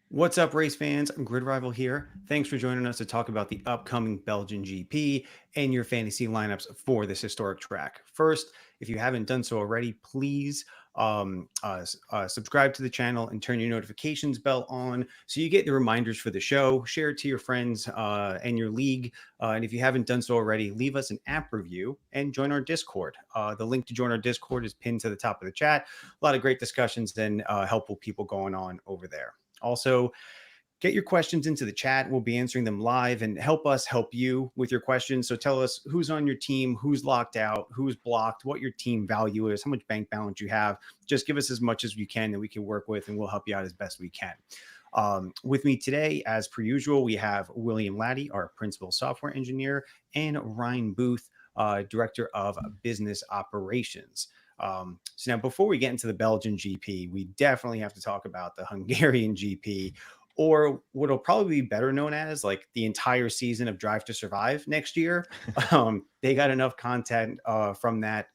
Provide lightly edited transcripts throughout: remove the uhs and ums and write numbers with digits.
What's up, race fans? I'm GridRival here. Thanks for joining us to talk about the upcoming Belgian GP and your fantasy lineups for this historic track. First, if you haven't done so already, please subscribe to the channel and turn your notifications bell on so you get the reminders for the show. Share it to your friends and your league. And if you haven't done so already, leave us an app review and join our Discord. The link to join our Discord is pinned to the top of the chat. A lot of great discussions and helpful people going on over there. Also, get your questions into the chat. We'll be answering them live and help us help you with your questions. So tell us who's on your team, who's locked out, who's blocked, what your team value is, how much bank balance you have. Just give us as much as you can that we can work with, and we'll help you out as best we can. With me today, as per usual, we have William Laddie, our principal software engineer, and Ryan Booth, director of business operations. So now, before we get into the Belgian GP, we definitely have to talk about the Hungarian GP, or what'll probably be better known as like the entire season of Drive to Survive next year. They got enough content from that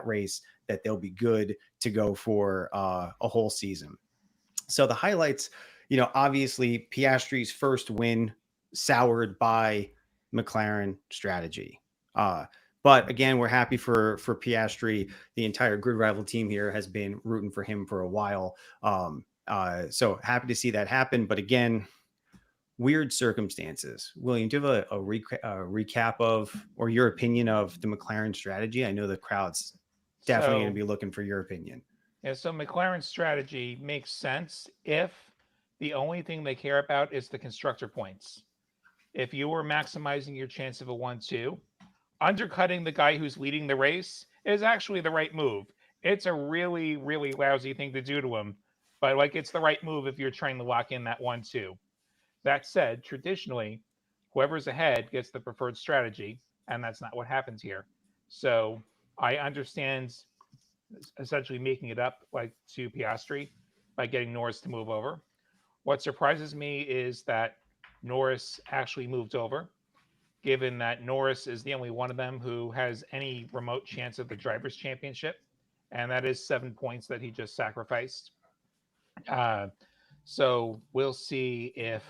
race that they'll be good to go for a whole season. So the highlights, obviously Piastri's first win soured by McLaren strategy. But again, we're happy for Piastri. The entire GridRival team here has been rooting for him for a while. So happy to see that happen. But again, weird circumstances. William, do you have a recap of, or your opinion of the McLaren strategy? I know the crowd's definitely going to be looking for your opinion. Yeah, so McLaren strategy makes sense if the only thing they care about is the constructor points. If you were maximizing your chance of a 1-2, undercutting the guy who's leading the race is actually the right move. It's a really, really lousy thing to do to him, but it's the right move if you're trying to lock in that 1-2. That said, traditionally, whoever's ahead gets the preferred strategy, and that's not what happens here. So I understand essentially making it up to Piastri by getting Norris to move over. What surprises me is that Norris actually moved over, given that Norris is the only one of them who has any remote chance of the Drivers' Championship, and that is 7 points that he just sacrificed. So we'll see if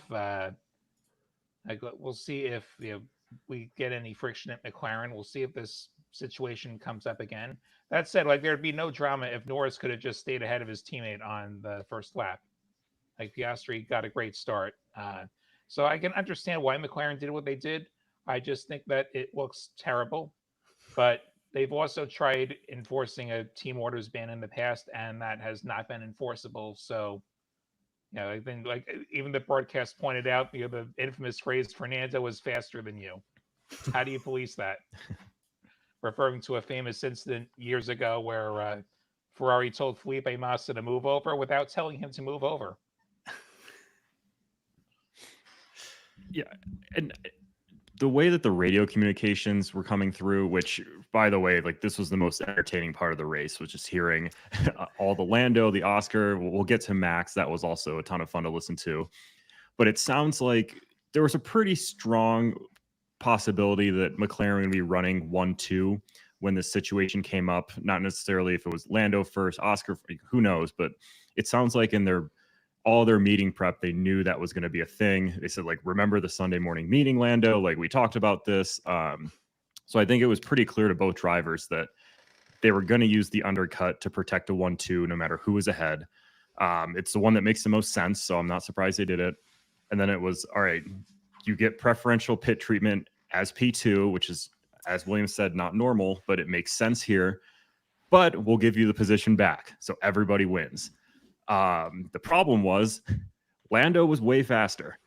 we get any friction at McLaren. We'll see if this situation comes up again. That said, there'd be no drama if Norris could have just stayed ahead of his teammate on the first lap. Piastri got a great start. So I can understand why McLaren did what they did. I just think that it looks terrible. But they've also tried enforcing a team orders ban in the past, and that has not been enforceable. So, I think even the broadcast pointed out, the infamous phrase, Fernando was faster than you. How do you police that? Referring to a famous incident years ago where Ferrari told Felipe Massa to move over without telling him to move over. Yeah, and the way that the radio communications were coming through, which, by the way, this was the most entertaining part of the race, was just hearing all the Lando, the Oscar. We'll get to Max. That was also a ton of fun to listen to. But it sounds like there was a pretty strong possibility that McLaren would be running 1-2 when this situation came up. Not necessarily if it was Lando first, Oscar, who knows, but it sounds like in all their meeting prep, they knew that was going to be a thing. They said, remember the Sunday morning meeting, Lando? We talked about this. So I think it was pretty clear to both drivers that they were going to use the undercut to protect a 1-2 no matter who was ahead. It's the one that makes the most sense, so I'm not surprised they did it. And then it was, all right, you get preferential pit treatment as P2, which is, as William said, not normal, but it makes sense here. But we'll give you the position back, so everybody wins. The problem was Lando was way faster.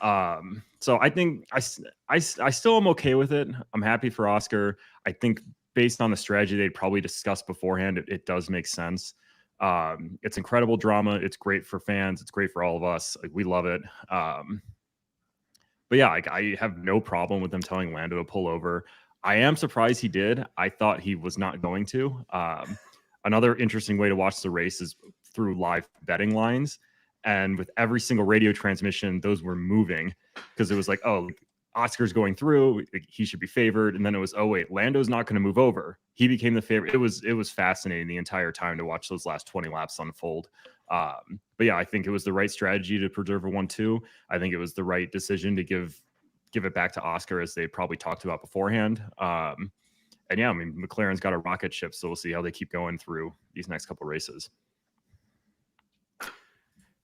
So I think I still am okay with it. I'm happy for Oscar. I think based on the strategy they'd probably discussed beforehand, it does make sense. It's incredible drama. It's great for fans. It's great for all of us. We love it. But yeah, I have no problem with them telling Lando to pull over. I am surprised he did. I thought he was not going to. Another interesting way to watch the race is through live betting lines. And with every single radio transmission, those were moving because it was Oscar's going through, he should be favored. And then it was, oh wait, Lando's not going to move over. He became the favorite. It was fascinating the entire time to watch those last 20 laps unfold. But yeah, I think it was the right strategy to preserve a 1-2. I think it was the right decision to give it back to Oscar, as they probably talked about beforehand. And yeah, I mean, McLaren's got a rocket ship, so we'll see how they keep going through these next couple races.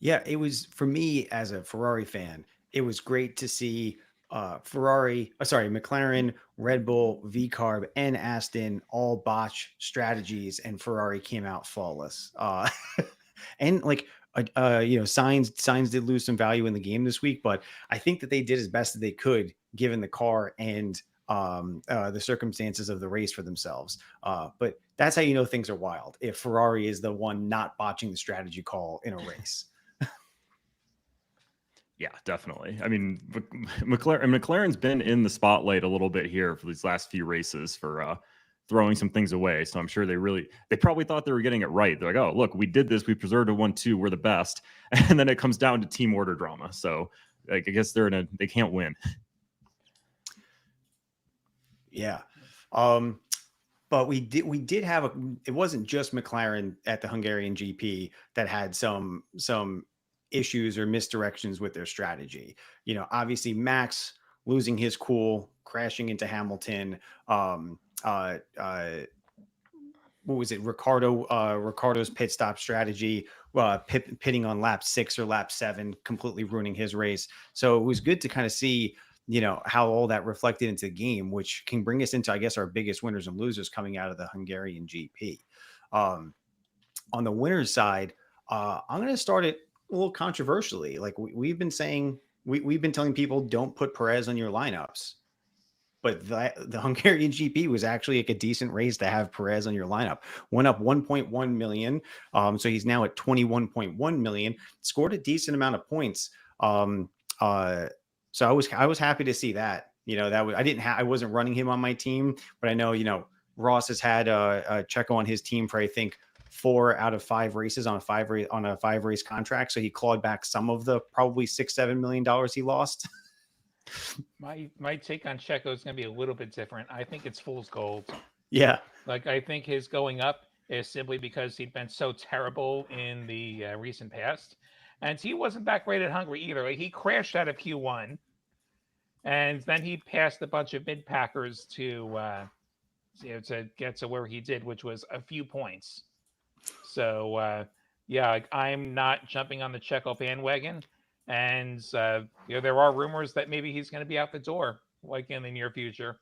Yeah, it was, for me as a Ferrari fan, it was great to see McLaren, Red Bull, VCarb, and Aston all botch strategies, and Ferrari came out flawless. And like, Sainz did lose some value in the game this week, but I think that they did as best as they could given the car and the circumstances of the race for themselves. But that's how you know things are wild, if Ferrari is the one not botching the strategy call in a race. Yeah, definitely. I mean, McLaren's been in the spotlight a little bit here for these last few races for throwing some things away. So I'm sure they probably thought they were getting it right. They're like, oh, look, we did this. We preserved a 1-2. We're the best. And then it comes down to team order drama. So like, I guess they can't win. Yeah. But we did have it wasn't just McLaren at the Hungarian GP that had some issues or misdirections with their strategy. Obviously Max losing his cool, crashing into Hamilton. What was it? Ricardo's pit stop strategy, pitting on lap 6 or lap 7, completely ruining his race. So it was good to kind of see, how all that reflected into the game, which can bring us into, I guess, our biggest winners and losers coming out of the Hungarian GP. On the winners side, I'm going to start it a little controversially. Like we've been saying, we've been telling people, don't put Perez on your lineups. But the Hungarian GP was actually like a decent race to have Perez on your lineup. Went up 1.1 million. So he's now at 21.1 million. Scored a decent amount of points. So I was happy to see that. I wasn't running him on my team, but I know Ross has had Checo on his team for, I think, 4 out of 5 races on a 5 race contract. So he clawed back some of the probably $6-7 million he lost. My take on Checo is going to be a little bit different. I think it's fool's gold. Yeah. Like, I think his going up is simply because he'd been so terrible in the recent past. And he wasn't that great at Hungary either. Like, he crashed out of Q1. And then he passed a bunch of mid-packers to get to where he did, which was a few points. So, I'm not jumping on the Checo bandwagon. And, there are rumors that maybe he's going to be out the door, like in the near future.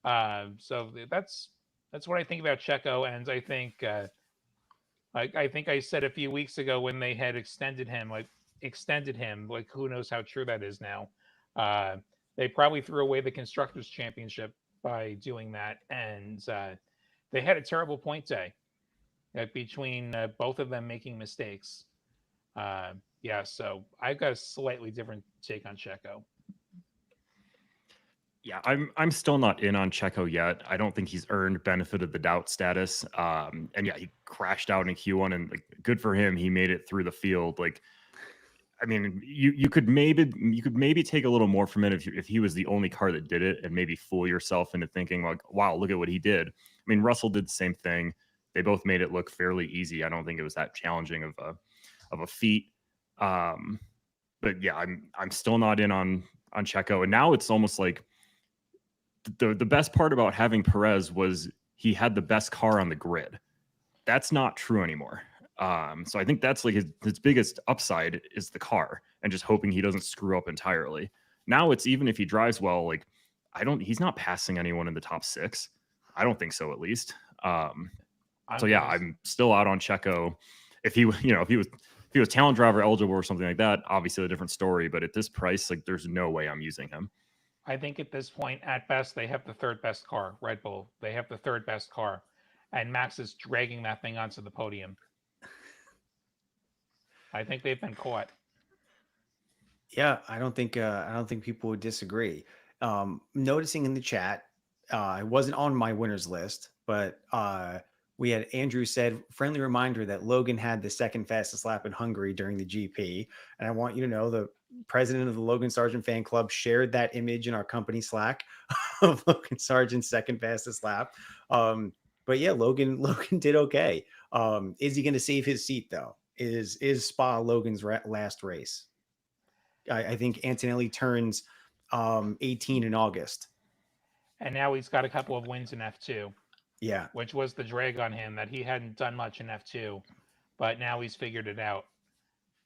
So that's what I think about Checo. And I think, I think I said a few weeks ago when they had extended him, like who knows how true that is now. They probably threw away the Constructors' Championship by doing that. And they had a terrible point day between both of them making mistakes. So I've got a slightly different take on Checo. Yeah, I'm still not in on Checo yet. I don't think he's earned benefit of the doubt status. And yeah, he crashed out in Q1, and like, good for him. He made it through the field. Like, I mean, you could maybe take a little more from it if he was the only car that did it, and maybe fool yourself into thinking like, wow, look at what he did. I mean, Russell did the same thing. They both made it look fairly easy. I don't think it was that challenging of a feat. But yeah, I'm still not in on Checo. And now it's almost like the best part about having Perez was he had the best car on the grid. That's not true anymore. So I think that's like his biggest upside is the car, and just hoping he doesn't screw up entirely. Now it's, even if he drives well, like he's not passing anyone in the top 6. I don't think so, at least. So yeah, I'm still out on Checo. If he was talent driver eligible or something like that, obviously a different story. But at this price, like, there's no way I'm using him. I think at this point, at best, they have the 3rd best car. Red Bull, they have the 3rd best car, and Max is dragging that thing onto the podium. I think they've been caught. Yeah, I don't think people would disagree. Noticing in the chat, it wasn't on my winners list, but we had Andrew said, friendly reminder that Logan had the 2nd fastest lap in Hungary during the GP. And I want you to know president of the Logan Sergeant fan club, shared that image in our company Slack of Logan Sergeant's second fastest lap. But yeah, Logan did okay. Is he going to save his seat though? Is Spa Logan's last race? I think Antonelli turns 18 in August. And now he's got a couple of wins in F2. Yeah. Which was the drag on him, that he hadn't done much in F2, but now he's figured it out.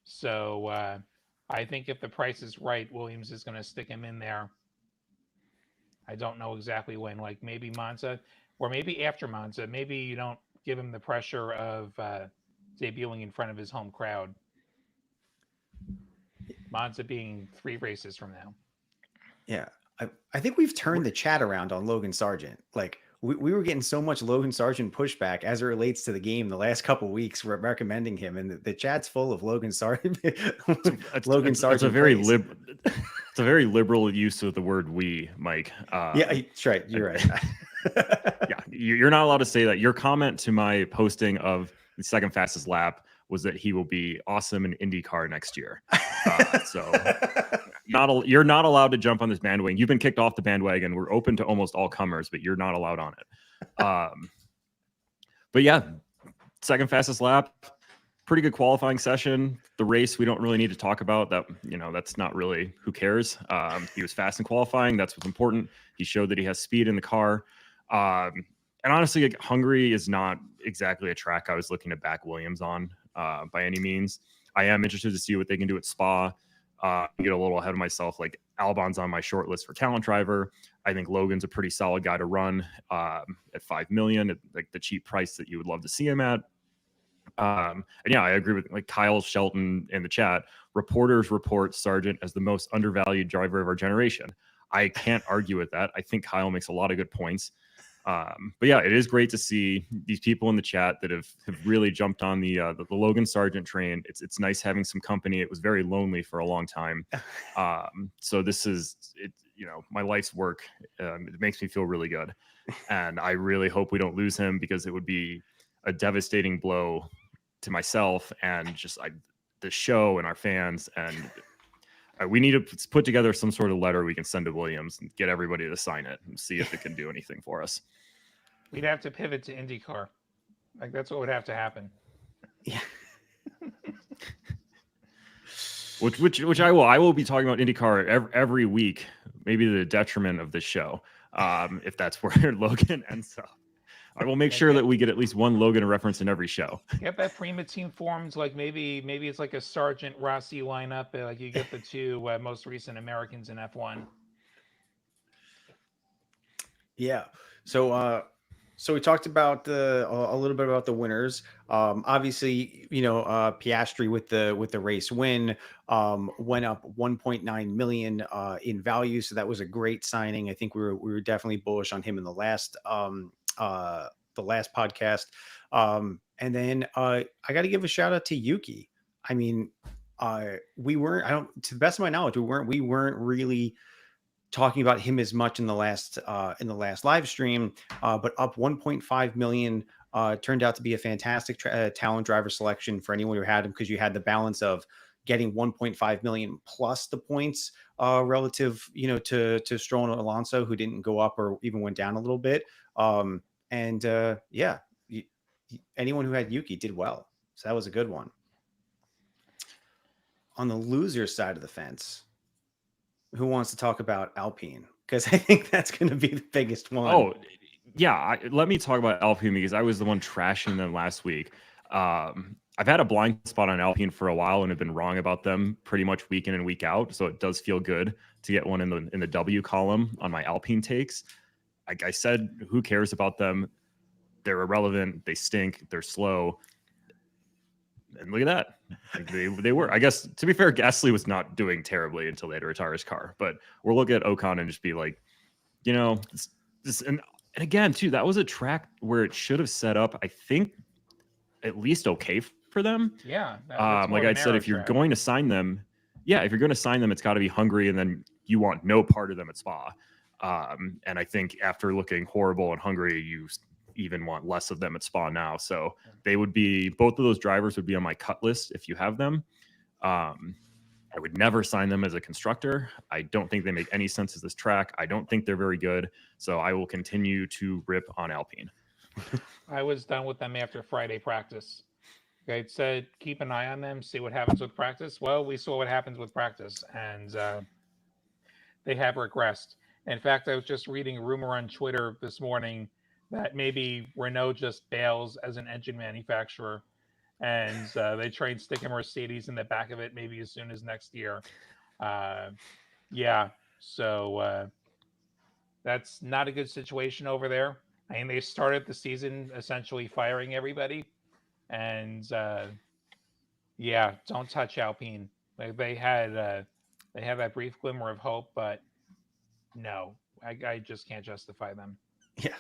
So I think if the price is right, Williams is going to stick him in there. I don't know exactly when, like maybe Monza, or maybe after Monza. Maybe you don't give him the pressure of debuting in front of his home crowd. Monza being 3 races from now. Yeah. I think we've turned the chat around on Logan Sergeant. Like, we were getting so much Logan Sergeant pushback as it relates to the game the last couple of weeks. We're recommending him, and the chat's full of Logan Sergeant. Logan Sergeant. It's a very it's a very liberal use of the word "we," Mike. Yeah, that's right. You're right. Yeah, you're not allowed to say that. Your comment to my posting of the second fastest lap was that he will be awesome in IndyCar next year. So you're not allowed to jump on this bandwagon. You've been kicked off the bandwagon. We're open to almost all comers, but you're not allowed on it. But yeah, second fastest lap, pretty good qualifying session. The race we don't really need to talk about. That, that's not really, who cares. He was fast in qualifying. That's what's important. He showed that he has speed in the car. And honestly, like, Hungary is not exactly a track I was looking to back Williams on by any means. I am interested to see what they can do at Spa. Get a little ahead of myself. Like, Albon's on my short list for talent driver. I think Logan's a pretty solid guy to run at $5 million, at like the cheap price that you would love to see him at. And yeah, I agree with like Kyle Shelton in the chat. Reporters report Sargent as the most undervalued driver of our generation. I can't argue with that. I think Kyle makes a lot of good points. But yeah, it is great to see these people in the chat that have really jumped on the Logan Sergeant train. It's nice having some company. It was very lonely for a long time. So this is it. My life's work. It makes me feel really good, and I really hope we don't lose him, because it would be a devastating blow to myself and just the show and our fans. And we need to put together some sort of letter we can send to Williams and get everybody to sign it and see if it can do anything for us. We'd have to pivot to IndyCar. Like, that's what would have to happen. Yeah. Which I will. I will be talking about IndyCar every week, maybe to the detriment of this show, if that's where Logan ends up. I will make sure that we get at least one Logan reference in every show. Get that Prima team formed. Like maybe it's like a Sargent Rossi lineup. Like you get the 2 most recent Americans in F1. Yeah. So we talked about a little bit about the winners. Obviously, Piastri with the race win went up 1.9 million in value. So that was a great signing. I think we were definitely bullish on him in the last podcast. And then I got to give a shout out to Yuki. I mean, to the best of my knowledge, we weren't really talking about him as much in the last live stream, but up 1.5 million turned out to be a fantastic talent driver selection for anyone who had him, because you had the balance of getting 1.5 million plus the points relative, to Stroll and Alonso, who didn't go up or even went down a little bit. Anyone who had Yuki did well. So that was a good one. On the loser side of the fence, who wants to talk about Alpine? Because I think that's going to be the biggest one. Oh, yeah. Let me talk about Alpine, because I was the one trashing them last week. I've had a blind spot on Alpine for a while and have been wrong about them pretty much week in and week out. So it does feel good to get one in the W column on my Alpine takes. Like I said, who cares about them? They're irrelevant. They stink. They're slow. And look at that. Like they were. I guess, to be fair, Gasly was not doing terribly until they had to retire his car. But we'll look at Ocon and just be like, and again, too, that was a track where it should have set up, I think, at least okay for them. Yeah. Like I said, if you're going to sign them, it's got to be Hungary, and then you want no part of them at Spa. And I think after looking horrible in Hungary, you even want less of them at Spa now. So both of those drivers would be on my cut list if you have them. I would never sign them as a constructor. I don't think they make any sense as this track. I don't think they're very good. So I will continue to rip on Alpine. I was done with them after Friday practice. They said keep an eye on them, see what happens with practice. Well, we saw what happens with practice, and they have regressed. In fact, I was just reading a rumor on Twitter this morning that maybe Renault just bails as an engine manufacturer, and they try and stick a Mercedes in the back of it maybe as soon as next year. Yeah, so that's not a good situation over there. I mean, they started the season essentially firing everybody, and yeah, don't touch Alpine. They had that brief glimmer of hope, but no, I just can't justify them. Yeah.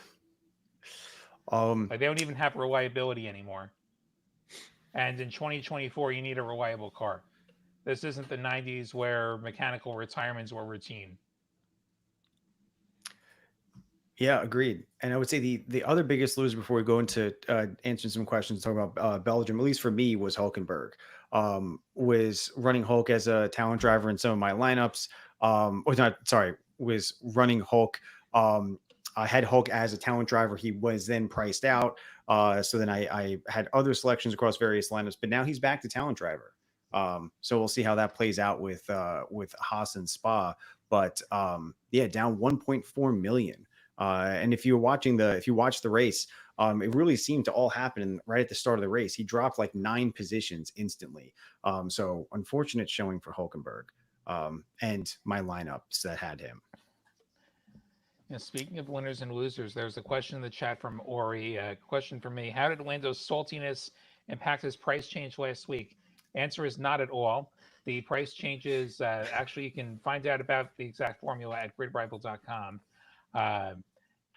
Like they don't even have reliability anymore. And in 2024, you need a reliable car. This isn't the 90s where mechanical retirements were routine. Yeah, agreed. And I would say the other biggest loser before we go into answering some questions, talking about Belgium, at least for me, was Hulkenberg. Was running Hulk as a talent driver in some of my lineups. Was running Hulk. I had Hulk as a talent driver. He was then priced out. So then I had other selections across various lineups, but now he's back to talent driver. So we'll see how that plays out with Haas and Spa. But yeah, down 1.4 million. And if you watch the race, it really seemed to all happen right at the start of the race. He dropped like 9 positions instantly. So unfortunate showing for Hulkenberg and my lineups that had him. Yeah, speaking of winners and losers, there's a question in the chat from Ori. A question for me: how did Lando's saltiness impact his price change last week? Answer is not at all. The price changes, actually, you can find out about the exact formula at GridRival.com.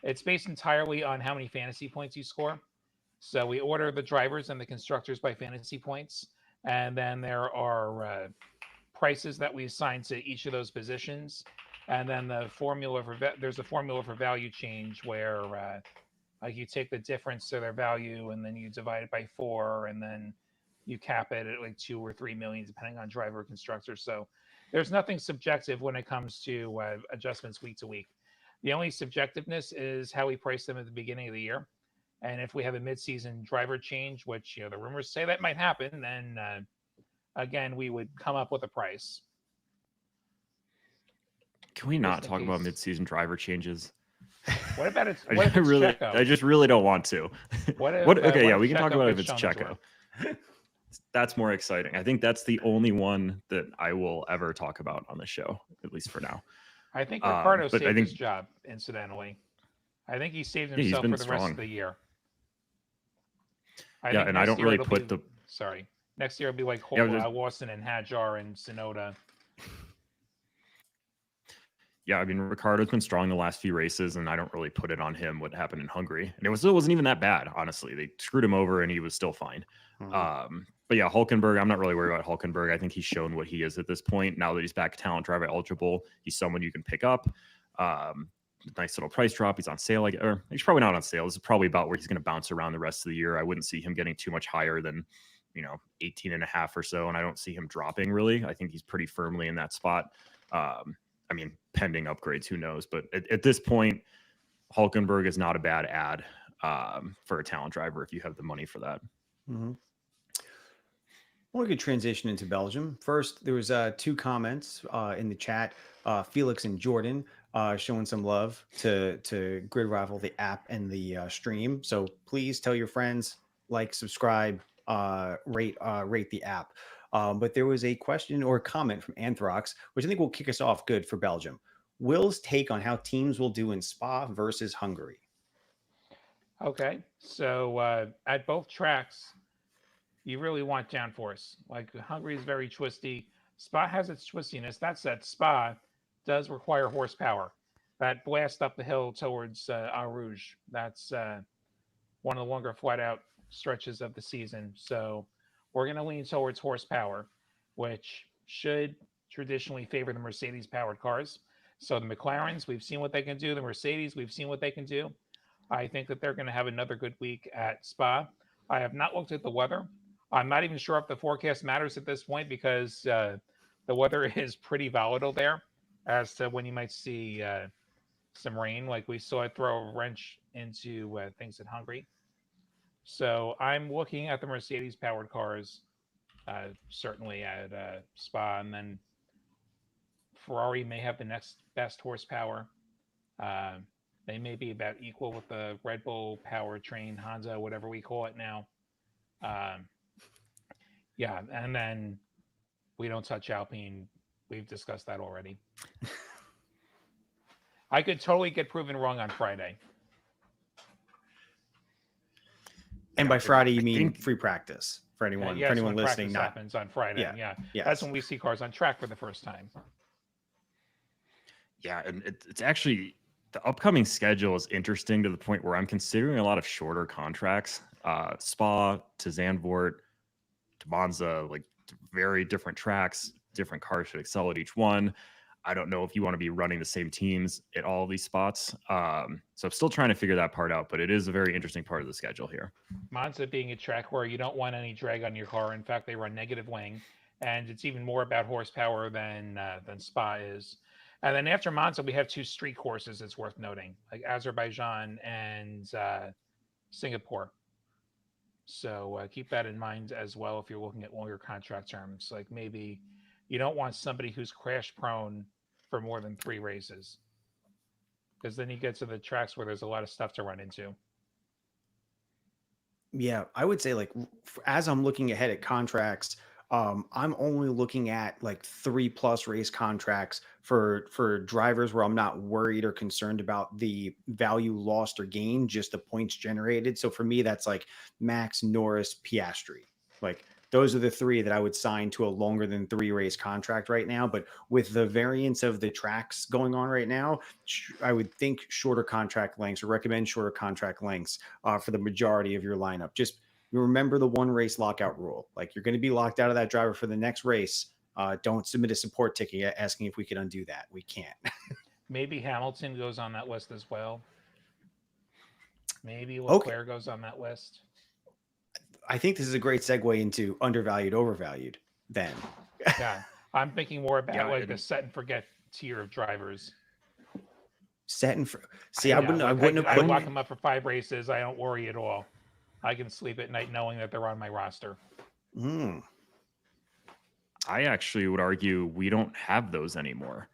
It's based entirely on how many fantasy points you score. So we order the drivers and the constructors by fantasy points, and then there are prices that we assign to each of those positions. And then there's a formula for value change where like you take the difference to their value and then you divide it by 4, and then you cap it at like 2 or 3 million, depending on driver or constructor. So there's nothing subjective when it comes to adjustments week to week. The only subjectiveness is how we price them at the beginning of the year. And if we have a mid-season driver change, which the rumors say that might happen, then again, we would come up with a price. Can we not talk about mid-season driver changes? What about it? I just really don't want to. Okay, we can talk about it if it's Checo. That's more exciting. I think that's the only one that I will ever talk about on the show, at least for now. I think Ricardo saved his job, incidentally. I think he saved himself for the rest of the year. I don't really put the... Sorry. Next year it'll be like Lawson and Hadjar and Sonoda. Yeah, I mean, Ricardo's been strong the last few races, and I don't really put it on him what happened in Hungary. And it wasn't even that bad, honestly. They screwed him over, and he was still fine. Mm-hmm. But yeah, Hulkenberg, I'm not really worried about Hulkenberg. I think he's shown what he is at this point. Now that he's back talent driver eligible, he's someone you can pick up. Nice little price drop. He's on sale, or he's probably not on sale. This is probably about where he's going to bounce around the rest of the year. I wouldn't see him getting too much higher than 18.5 or so, and I don't see him dropping really. I think he's pretty firmly in that spot. I mean, pending upgrades, who knows? But at this point, Hulkenberg is not a bad ad for a talent driver if you have the money for that. Mm-hmm. Well, we could transition into Belgium. First, there was 2 comments in the chat. Felix and Jordan showing some love to GridRival, the app and the stream. So please tell your friends, subscribe, rate the app. But there was a question or comment from Anthrox, which I think will kick us off good for Belgium. Will's take on how teams will do in Spa versus Hungary. Okay, so at both tracks, you really want downforce. Like Hungary is very twisty. Spa has its twistiness. That said, Spa does require horsepower. That blast up the hill towards Eau Rouge, that's one of the longer flat out stretches of the season. So we're going to lean towards horsepower, which should traditionally favor the Mercedes powered cars. So the McLarens, we've seen what they can do. The Mercedes, we've seen what they can do. I think that they're going to have another good week at Spa. I have not looked at the weather. I'm not even sure if the forecast matters at this point because the weather is pretty volatile there as to when you might see some rain. Like we saw it throw a wrench into things in Hungary. So I'm looking at the Mercedes powered cars, certainly at Spa, and then Ferrari may have the next best horsepower. Uh, they may be about equal with the Red Bull powertrain, Honda, whatever we call it now. Um, yeah, and then we don't touch Alpine. We've discussed that already. I could totally get proven wrong on Friday. And by Friday, you mean free practice for anyone, yes, for anyone when listening. practice happens on Friday. Yeah. Yes. That's when we see cars on track for the first time. Yeah, and it's actually the upcoming schedule is interesting to the point where I'm considering a lot of shorter contracts. Spa to Zandvoort to Monza, like very different tracks. Different cars should excel at each one. I don't know if you want to be running the same teams at all of these spots. So I'm still trying to figure that part out, but it is a very interesting part of the schedule here. Monza being a track where you don't want any drag on your car. In fact, they run negative wing, and it's even more about horsepower than Spa is. And then after Monza, we have two street courses. It's worth noting, like Azerbaijan and Singapore. So keep that in mind as well if you're looking at longer contract terms. Like maybe you don't want somebody who's crash prone for more than 3 races, because then you get to the tracks where there's a lot of stuff to run into. Yeah, I would say like as I'm looking ahead at contracts, I'm only looking at like 3+ race contracts for drivers where I'm not worried or concerned about the value lost or gained, just the points generated. So for me, that's like Max, Norris, Piastri. Like those are the 3 that I would sign to a longer than 3 race contract right now. But with the variance of the tracks going on right now, I would think shorter contract lengths, or recommend shorter contract lengths for the majority of your lineup. Just remember the 1 race lockout rule. Like you're going to be locked out of that driver for the next race. Don't submit a support ticket asking if we can undo that. We can't. Maybe Hamilton goes on that list as well. Maybe Leclerc goes on that list. I think this is a great segue into undervalued, overvalued then. Yeah. I'm thinking more about the set and forget tier of drivers. Set and see, I wouldn't have put. I lock them up for 5 races. I don't worry at all. I can sleep at night knowing that they're on my roster. I actually would argue we don't have those anymore.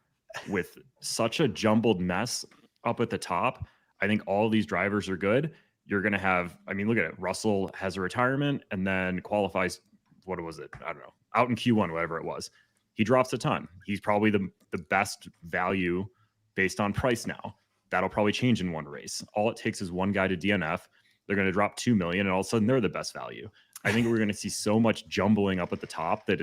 With such a jumbled mess up at the top, I think all these drivers are good. You're going to have, I mean, look at it. Russell has a retirement and then qualifies, what was it? I don't know, out in Q1, whatever it was. He drops a ton. He's probably the best value based on price now. That'll probably change in 1 race. All it takes is 1 guy to DNF. They're going to drop 2 million, and all of a sudden they're the best value. I think we're going to see so much jumbling up at the top that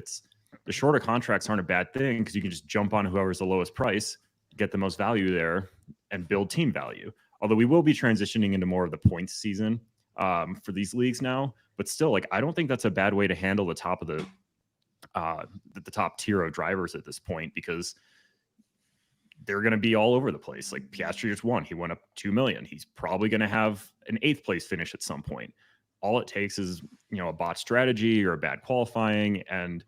the shorter contracts aren't a bad thing, because you can just jump on whoever's the lowest price, get the most value there, and build team value. Although we will be transitioning into more of the points season for these leagues now, but still, like, I don't think that's a bad way to handle the top of the top tier of drivers at this point, because they're going to be all over the place. Like Piastri just won. He went up 2 million. He's probably going to have an 8th place finish at some point. All it takes is, a bot strategy or a bad qualifying. And,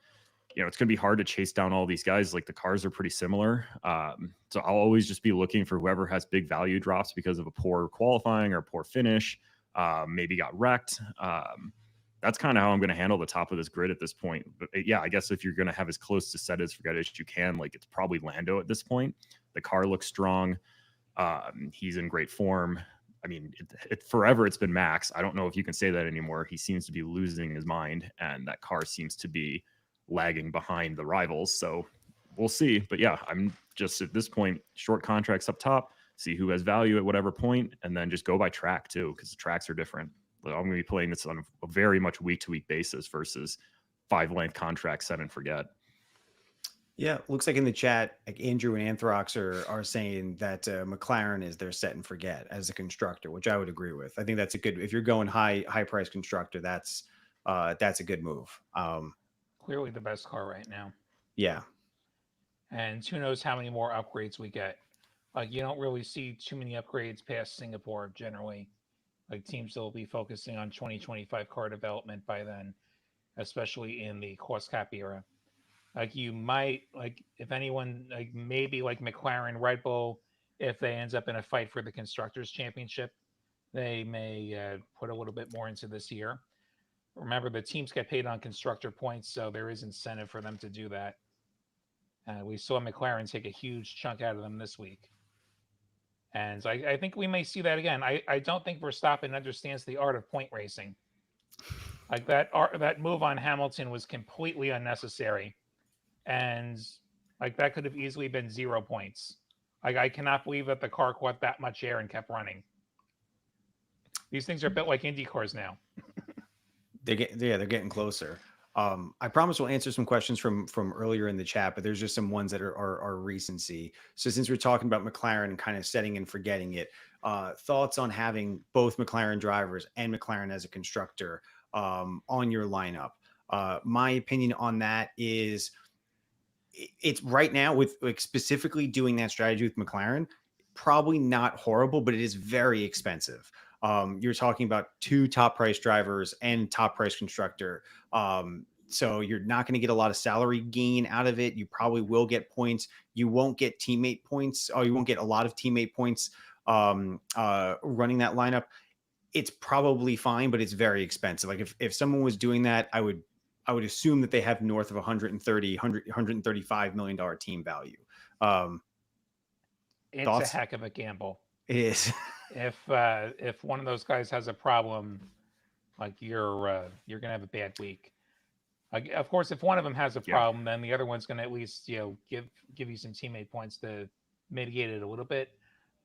it's going to be hard to chase down all these guys. Like the cars are pretty similar. So I'll always just be looking for whoever has big value drops because of a poor qualifying or a poor finish, maybe got wrecked. That's kind of how I'm going to handle the top of this grid at this point. But yeah, I guess if you're going to have as close to set as forget as you can, like it's probably Lando at this point. The car looks strong. He's in great form. I mean, forever it's been Max. I don't know if you can say that anymore. He seems to be losing his mind, and that car seems to be lagging behind the rivals. So we'll see. But yeah, I'm just at this point, short contracts up top, see who has value at whatever point, and then just go by track too, because the tracks are different. I'm going to be playing this on a very much week-to-week basis versus 5-length contracts, set and forget. Yeah, looks like in the chat, like Andrew and Anthrox are saying that McLaren is their set and forget as a constructor, which I would agree with. I think that's a good, if you're going high price constructor, that's a good move. Clearly the best car right now. Yeah. And who knows how many more upgrades we get. Like you don't really see too many upgrades past Singapore generally. Like teams will be focusing on 2025 car development by then, especially in the cost cap era. Like you might like if anyone like maybe like McLaren, Red Bull, if they ends up in a fight for the constructors championship, they may put a little bit more into this year. Remember, the teams get paid on constructor points, so there is incentive for them to do that. We saw McLaren take a huge chunk out of them this week. And so I think we may see that again. I don't think Verstappen understands the art of point racing. Like that move on Hamilton was completely unnecessary. And like that could have easily been 0 points. Like I cannot believe that the car caught that much air and kept running. These things are built like Indy cars now. They're getting closer. I promise we'll answer some questions from earlier in the chat, but there's just some ones that are recency. So since we're talking about McLaren kind of setting and forgetting it, thoughts on having both McLaren drivers and McLaren as a constructor on your lineup? My opinion on that is it's right now with like specifically doing that strategy with McLaren, probably not horrible, but it is very expensive. You're talking about 2 top price drivers and top price constructor. So you're not going to get a lot of salary gain out of it. You probably will get points. You won't get teammate points, or you won't get a lot of teammate points running that lineup. It's probably fine, but it's very expensive. Like if someone was doing that, I would assume that they have north of 135 million dollar team value. It's Thoughts? a heck of a gamble. It is. If one of those guys has a problem, like you're gonna have a bad week. Like, of course, if one of them has a problem, then the other one's gonna at least give you some teammate points to mitigate it a little bit.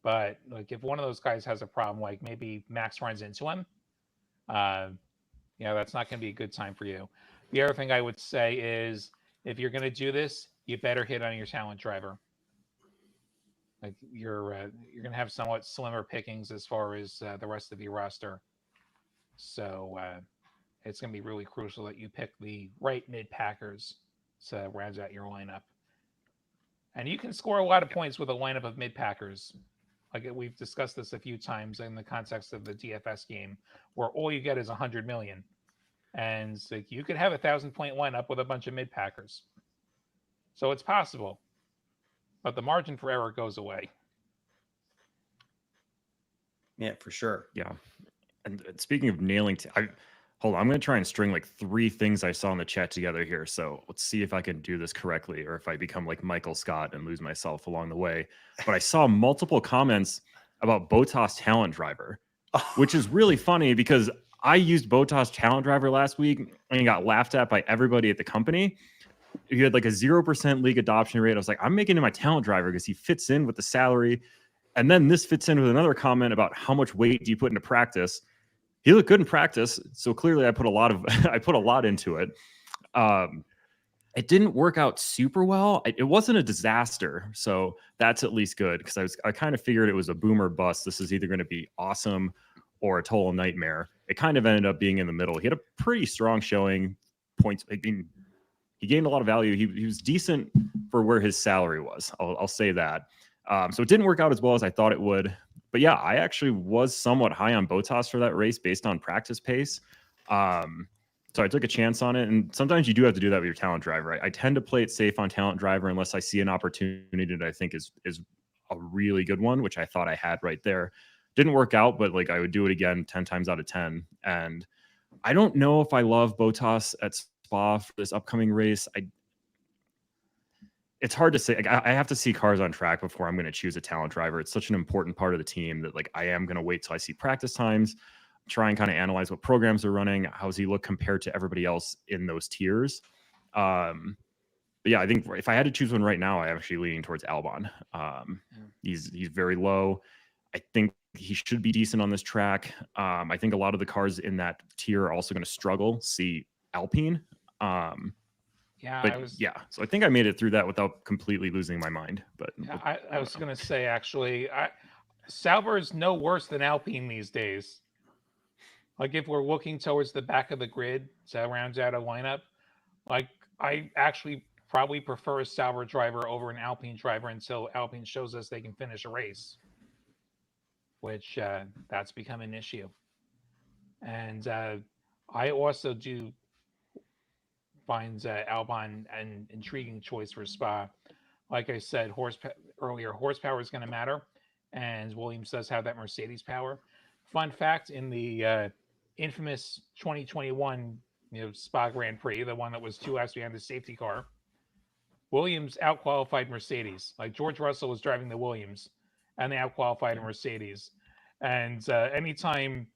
But like if one of those guys has a problem, like maybe Max runs into him, that's not going to be a good time for you. The other thing I would say is if you're going to do this, you better hit on your talent driver. Like you're going to have somewhat slimmer pickings as far as the rest of your roster. So it's going to be really crucial that you pick the right mid packers to round out your lineup. And you can score a lot of points with a lineup of mid packers. Like we've discussed this a few times in the context of the DFS game, where all you get is 100 million, and like you could have 1,000-point lineup with a bunch of mid packers. So it's possible, but the margin for error goes away. Yeah, for sure. Yeah, and speaking of nailing, hold on, I'm going to try and string like 3 things I saw in the chat together here. So let's see if I can do this correctly or if I become like Michael Scott and lose myself along the way. But I saw multiple comments about Bottas talent driver, which is really funny because I used Bottas talent driver last week and got laughed at by everybody at the company. You had like a 0% league adoption rate. I was like, I'm making him my talent driver because he fits in with the salary. And then this fits in with another comment about how much weight do you put into practice. He looked good in practice, so clearly I put a lot into it. It didn't work out super well. It wasn't a disaster, so that's at least good because I kind of figured it was a boom or bust. This is either going to be awesome or a total nightmare. It kind of ended up being in the middle. He had a pretty strong showing. Points. I mean, he gained a lot of value. He was decent for where his salary was. I'll say that. So it didn't work out as well as I thought it would. But yeah, I actually was somewhat high on Bottas for that race based on practice pace. So I took a chance on it. And sometimes you do have to do that with your talent driver. I tend to play it safe on talent driver unless I see an opportunity that I think is a really good one, which I thought I had right there. Didn't work out, but like I would do it again 10 times out of 10. And I don't know if I love Bottas at Spa for this upcoming race. It's hard to say. Like, I have to see cars on track before I'm going to choose a talent driver. It's such an important part of the team that like I am going to wait till I see practice times, try and kind of analyze what programs are running. How does he look compared to everybody else in those tiers? But yeah, I think if I had to choose one right now, I'm actually leaning towards Albon. He's very low. I think he should be decent on this track. I think a lot of the cars in that tier are also going to struggle. See Alpine. So I think I made it through that without completely losing my mind. But yeah, I was going to say, actually, Sauber is no worse than Alpine these days. Like if we're looking towards the back of the grid to round out a lineup, like I actually probably prefer a Sauber driver over an Alpine driver until Alpine shows us they can finish a race, which that's become an issue. And I also do finds Albon an intriguing choice for Spa. Like I said earlier, horsepower is going to matter, and Williams does have that Mercedes power. Fun fact: in the infamous 2021 Spa Grand Prix, the one that was 2 laps behind the safety car, Williams outqualified Mercedes. Like George Russell was driving the Williams, and they outqualified a Mercedes. And anytime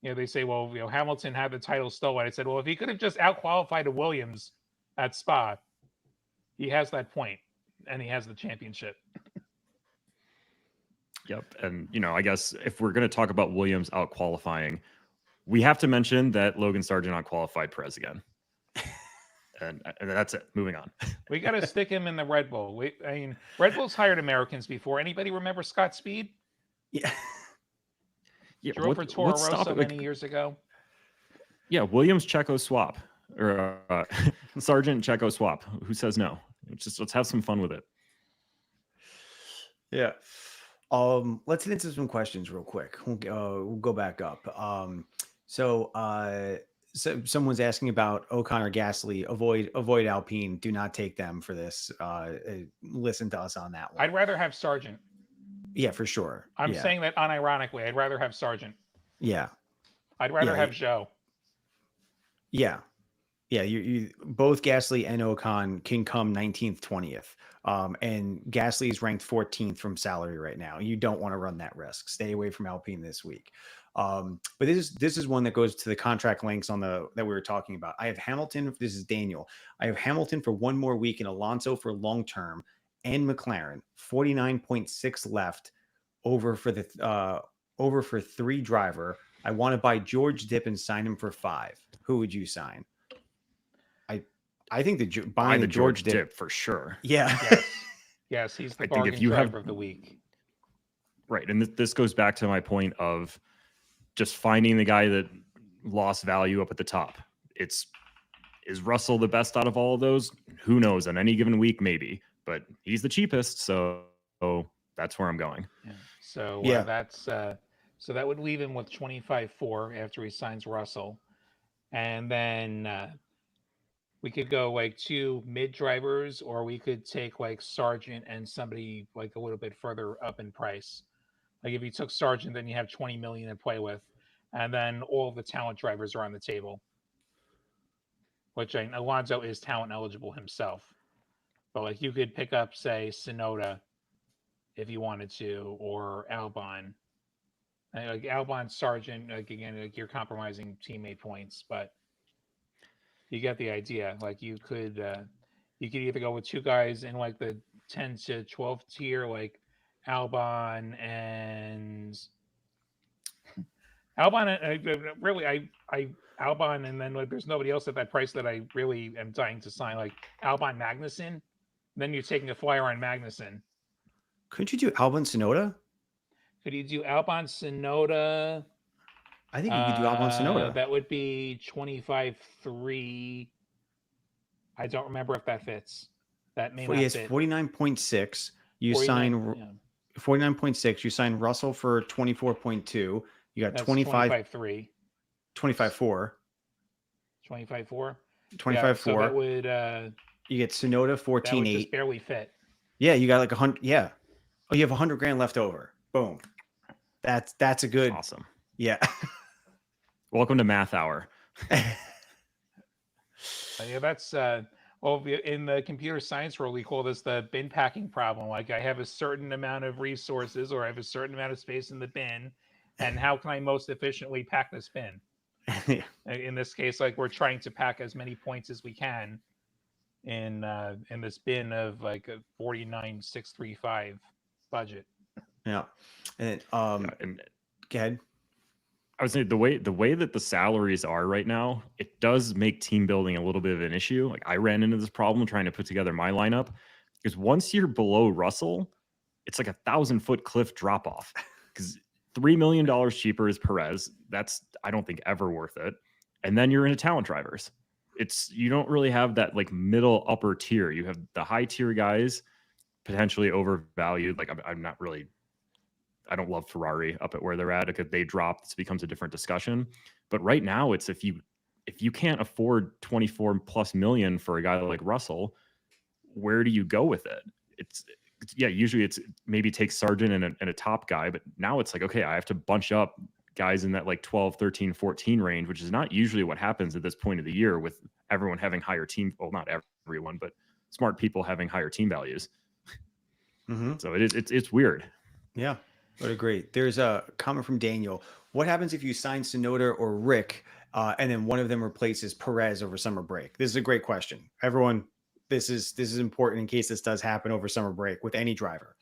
they say, well, Hamilton had the title stolen, I said, well, if he could have just outqualified a Williams at Spa, he has that point, and he has the championship. Yep. And, I guess if we're going to talk about Williams out qualifying, we have to mention that Logan Sergeant out-qualified Perez again. and that's it. Moving on. We got to stick him in the Red Bull. Red Bull's hired Americans before. Anybody remember Scott Speed? Yeah. Yeah. Drove for Toro Rosso many years ago. Yeah. Williams Checo swap, or Sergeant Checo swap. Who says no? Let's have some fun with it. Yeah. Let's get into some questions real quick. We'll go back up. So someone's asking about Ocon or Gasly. Avoid Alpine. Do not take them for this. Listen to us on that one. I'd rather have Sargent. Yeah, for sure. I'm saying that unironically. I'd rather have Sargent. Yeah. I'd rather have Zhou. Yeah. Yeah, you both Gasly and Ocon can come 19th, 20th. And Gasly is ranked 14th from salary right now. You don't want to run that risk. Stay away from Alpine this week. But this is one that goes to the contract links that we were talking about. I have Hamilton. This is Daniel. I have Hamilton for one more week and Alonso for long term, and McLaren 49.6 left over for 3 driver. I want to buy George Dip and sign him for 5. Who would you sign? I think buying the George Dip for sure. Yeah. Yes, he's the bargain driver of the week. Right. And this goes back to my point of just finding the guy that lost value up at the top. Is Russell the best out of all of those? Who knows? On any given week, maybe. But he's the cheapest, so that's where I'm going. Yeah. So so that would leave him with 25.4 after he signs Russell. And then we could go like 2 mid drivers, or we could take like Sargent and somebody like a little bit further up in price. Like if you took Sargent, then you have 20 million to play with, and then all of the talent drivers are on the table. Which Alonso is talent eligible himself, but like you could pick up, say, Tsunoda if you wanted to, or Albon. Like Albon, Sargent, like again, like you're compromising teammate points, but you get the idea. Like you could either go with 2 guys in like the 10 to 12 tier, like Albon and Albon, and then like there's nobody else at that price that I really am dying to sign, like Albon Magnussen. Then you're taking a flyer on Magnussen. Couldn't you do Albon Tsunoda? Could you do Albon Tsunoda? I think you could do Albon Tsunoda. That would be 25.3. I don't remember if that fits. That may not fit. 49.6. You sign 49.6. You sign Russell for 24.2. You got 25.3. 25.4. 25.4. 25.4. So that would you get Tsunoda 14.8. Just barely fit. Yeah, you got like 100. Yeah. Oh, you have $100,000 left over. Boom. That's a good. Awesome. Yeah. Welcome to Math Hour. Yeah, that's in the computer science world, we call this the bin packing problem. Like I have a certain amount of resources, or I have a certain amount of space in the bin, and how can I most efficiently pack this bin? Yeah. In this case, like we're trying to pack as many points as we can in this bin of like a 49,635 budget. Yeah. And go ahead. I would say the way that the salaries are right now, it does make team building a little bit of an issue. Like I ran into this problem trying to put together my lineup, because once you're below Russell, it's like 1,000-foot cliff drop off. Because $3 million cheaper is Perez. That's, I don't think, ever worth it. And then you're into talent drivers. You don't really have that like middle upper tier. You have the high tier guys potentially overvalued. Like I don't love Ferrari up at where they're at. If they drop, this becomes a different discussion. But right now, it's if you if you can't afford 24 plus million for a guy like Russell, where do you go with it? It's usually it's maybe take Sargent and a top guy, but now it's like, okay, I have to bunch up guys in that like 12, 13, 14 range, which is not usually what happens at this point of the year with everyone having higher team. Well, not everyone, but smart people having higher team values. So it's weird. Yeah, I would agree. There's a comment from Daniel. What happens if you sign Tsunoda or Rick, and then one of them replaces Perez over summer break? This is a great question. Everyone, this is important in case this does happen over summer break with any driver.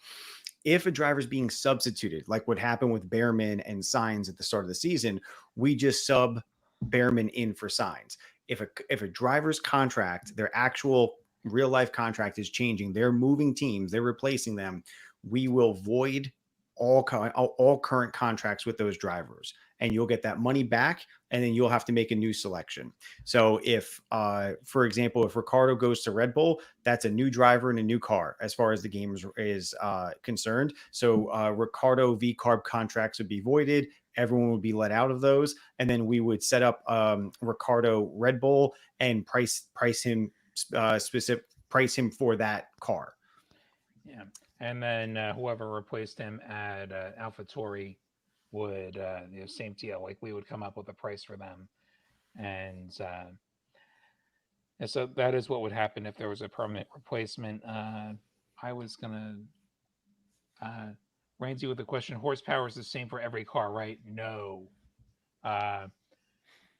If a driver is being substituted, like what happened with Behrman and Sainz at the start of the season, we just sub Behrman in for Sainz. If a driver's contract, their actual real life contract is changing, they're moving teams, they're replacing them, we will void all current contracts with those drivers, and you'll get that money back, and then you'll have to make a new selection. So if, for example, if Ricardo goes to Red Bull, that's a new driver and a new car as far as the game is concerned. So Ricardo V-Carb contracts would be voided. Everyone would be let out of those, and then we would set up Ricardo Red Bull and price him for that car. Yeah. And then whoever replaced him at AlphaTauri would, same deal. Like we would come up with a price for them. And so that is what would happen if there was a permanent replacement. I was going to, Randy with the question, horsepower is the same for every car, right? No.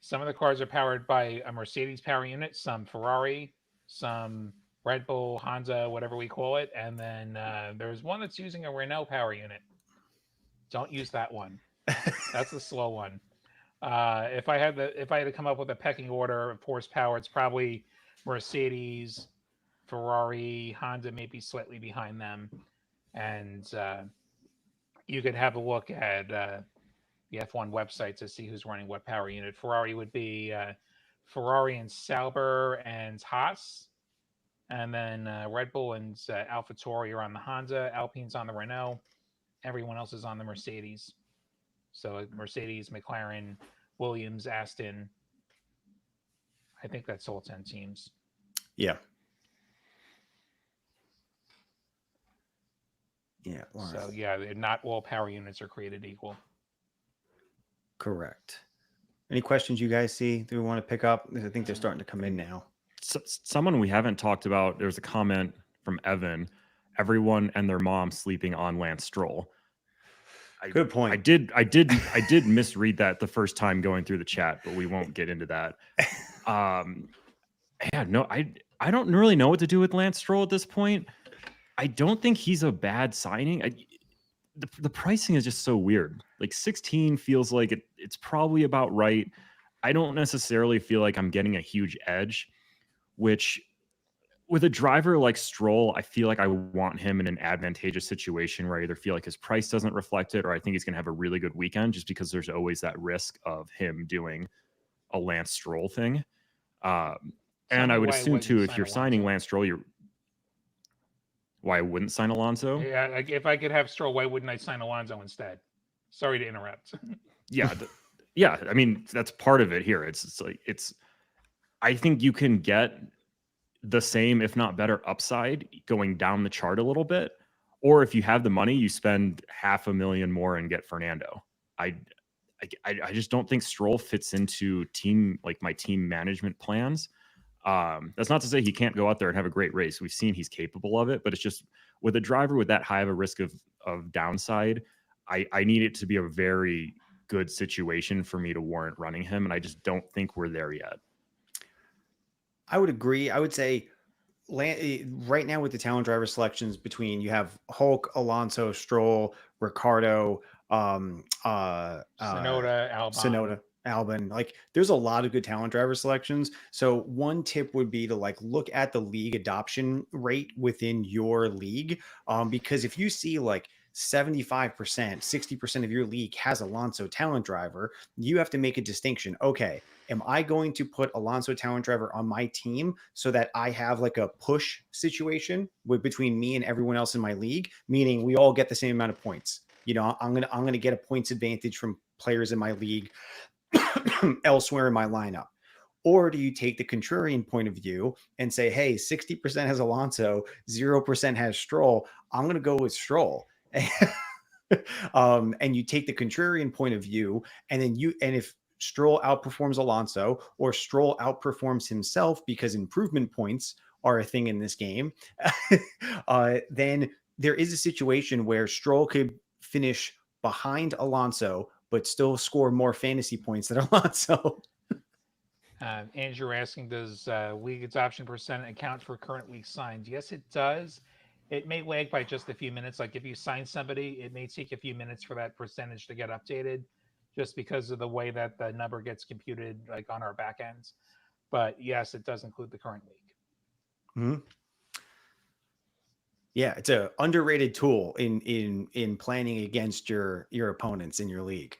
Some of the cars are powered by a Mercedes power unit, some Ferrari, some Red Bull, Honda, whatever we call it, and then there's one that's using a Renault power unit. Don't use that one. That's the slow one. If I had to come up with a pecking order of horsepower, it's probably Mercedes, Ferrari, Honda, maybe slightly behind them, and you could have a look at the F1 website to see who's running what power unit. Ferrari would be Ferrari and Sauber and Haas. And then Red Bull and AlphaTauri are on the Honda, Alpine's on the Renault, everyone else is on the Mercedes. So Mercedes, McLaren, Williams, Aston. I think that's all 10 teams. Yeah. Yeah. So yeah, not all power units are created equal. Correct. Any questions you guys see that we want to pick up? I think they're starting to come in now. Someone we haven't talked about, there's a comment from Evan, everyone and their mom sleeping on Lance Stroll. Good point. I did misread that the first time going through the chat, but we won't get into that. I don't really know what to do with Lance Stroll at this point. I don't think he's a bad signing. The pricing is just so weird. Like 16 feels like it's probably about right. I don't necessarily feel like I'm getting a huge edge, which with a driver like Stroll, I feel like I want him in an advantageous situation where I either feel like his price doesn't reflect it, or I think he's going to have a really good weekend, just because there's always that risk of him doing a Lance Stroll thing. And I would assume too, if you're signing Lance Stroll, why I wouldn't sign Alonso? Yeah, like if I could have Stroll, why wouldn't I sign Alonso instead? Sorry to interrupt. Yeah. I mean, that's part of it here. I think you can get the same, if not better, upside going down the chart a little bit. Or if you have the money, you spend $500,000 more and get Fernando. I just don't think Stroll fits into my team management plans. That's not to say he can't go out there and have a great race. We've seen he's capable of it, but it's just with a driver with that high of a risk of downside, I need it to be a very good situation for me to warrant running him. And I just don't think we're there yet. I would agree. I would say right now with the talent driver selections between you have Hulk, Alonso, Stroll, Ricardo, Sonoda, Albon, like there's a lot of good talent driver selections. So one tip would be to look at the league adoption rate within your league. Because if you see 75%, 60% of your league has Alonso talent driver, you have to make a distinction. Okay, am I going to put Alonso talent driver on my team so that I have a push situation between me and everyone else in my league, meaning we all get the same amount of points? I'm gonna get a points advantage from players in my league elsewhere in my lineup. Or do you take the contrarian point of view and say, hey, 60% has Alonso, 0% has Stroll. I'm going to go with Stroll. And you take the contrarian point of view, and if Stroll outperforms Alonso or Stroll outperforms himself because improvement points are a thing in this game, then there is a situation where Stroll could finish behind Alonso but still score more fantasy points than Alonso. Andrew asking, does league adoption percent account for current league signs? Yes, it does. It may lag by just a few minutes. Like if you sign somebody, it may take a few minutes for that percentage to get updated just because of the way that the number gets computed like on our back ends. But yes, it does include the current league. Mm-hmm. Yeah, it's a underrated tool in planning against your opponents in your league.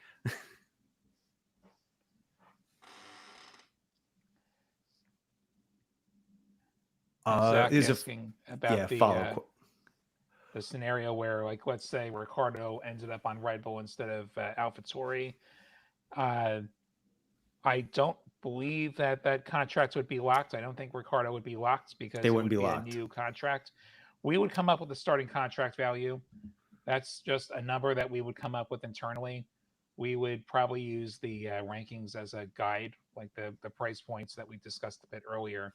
Zach asking about the scenario where, like, let's say Ricardo ended up on Red Bull instead of AlphaTauri. I don't believe that contract would be locked. I don't think Ricardo would be locked because they wouldn't it would be locked. A new contract. We would come up with a starting contract value. That's just a number that we would come up with internally. We would probably use the rankings as a guide, like the price points that we discussed a bit earlier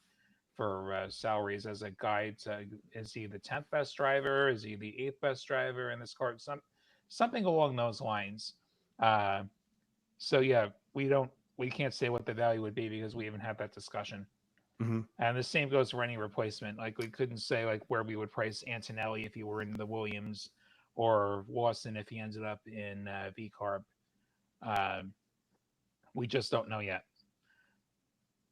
for salaries as a guide. Is he the 10th best driver? Is he the 8th best driver in this card? Something along those lines. So yeah, we can't say what the value would be because we haven't had that discussion. Mm-hmm. And the same goes for any replacement. Like we couldn't say like where we would price Antonelli if he were in the Williams, or Lawson if he ended up in V-Carb. We just don't know yet.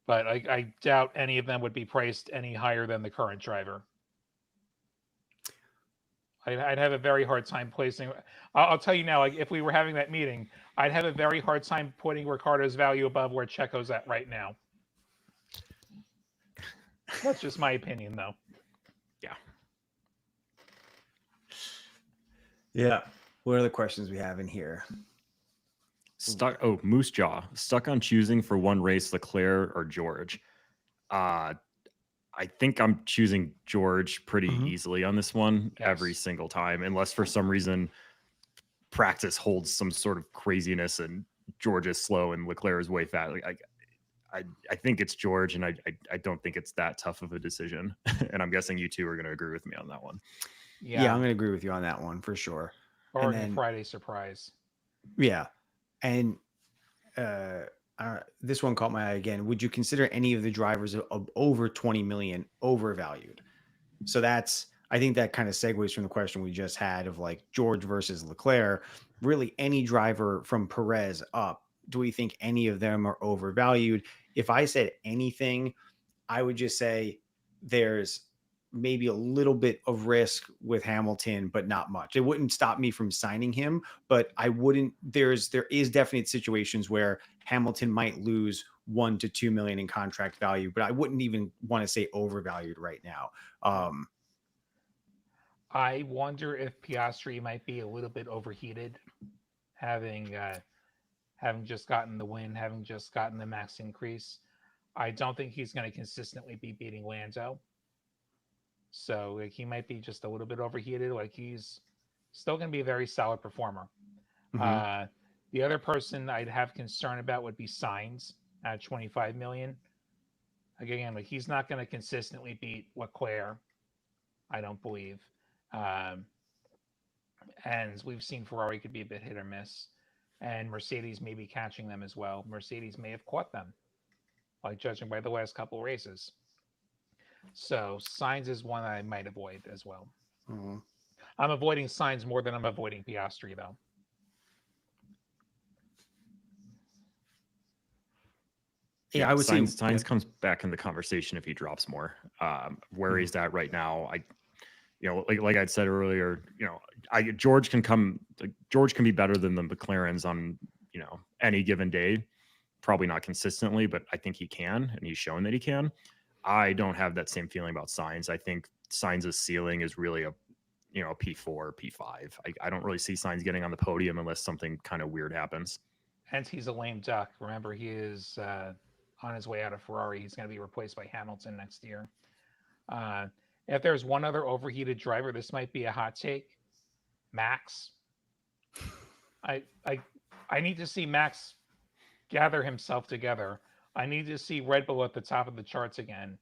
But I doubt any of them would be priced any higher than the current driver. I'd have a very hard time placing. I'll tell you now, like if we were having that meeting, I'd have a very hard time putting Ricardo's value above where Checo's at right now. That's just my opinion, though. Yeah. Yeah. What are the questions we have in here? Moose Jaw. Stuck on choosing for one race, Leclerc or George. I think I'm choosing George pretty easily on this one every single time, unless for some reason practice holds some sort of craziness and George is slow and Leclerc is way fast. Like I think it's George, and I don't think it's that tough of a decision. And I'm guessing you two are going to agree with me on that one. Yeah, I'm going to agree with you on that one for sure. Or a Friday surprise. Yeah. And this one caught my eye again. Would you consider any of the drivers of over 20 million overvalued? So I think that kind of segues from the question we just had of like George versus Leclerc. Really, any driver from Perez up, do we think any of them are overvalued? If I said anything, I would just say there's maybe a little bit of risk with Hamilton, but not much. It wouldn't stop me from signing him, but I wouldn't. There is definite situations where Hamilton might lose 1 to 2 million in contract value, but I wouldn't even want to say overvalued right now. I wonder if Piastri might be a little bit overheated, having just gotten the win, having just gotten the max increase. I don't think he's going to consistently be beating Lando. So like, he might be just a little bit overheated. Like he's still going to be a very solid performer. The other person I'd have concern about would be Sainz at 25 million. Again, like he's not going to consistently beat Leclerc, I don't believe. And we've seen Ferrari could be a bit hit or miss. And Mercedes may be catching them as well. Mercedes may have caught them, like judging by the last couple of races. So Sainz is one I might avoid as well. I'm avoiding Sainz more than I'm avoiding Piastri, though. Yeah, I would say Sainz comes back in the conversation if he drops more. Where he's at right now, like I said earlier, George can be better than the McLarens on any given day. Probably not consistently, but I think he can, and he's shown that he can. I don't have that same feeling about Sainz. I think Sainz's ceiling is really a P4, P5. I don't really see Sainz getting on the podium unless something kind of weird happens. Hence, he's a lame duck. Remember, he is on his way out of Ferrari. He's going to be replaced by Hamilton next year. If there's one other overheated driver, this might be a hot take. Max. I need to see Max gather himself together. I need to see Red Bull at the top of the charts again.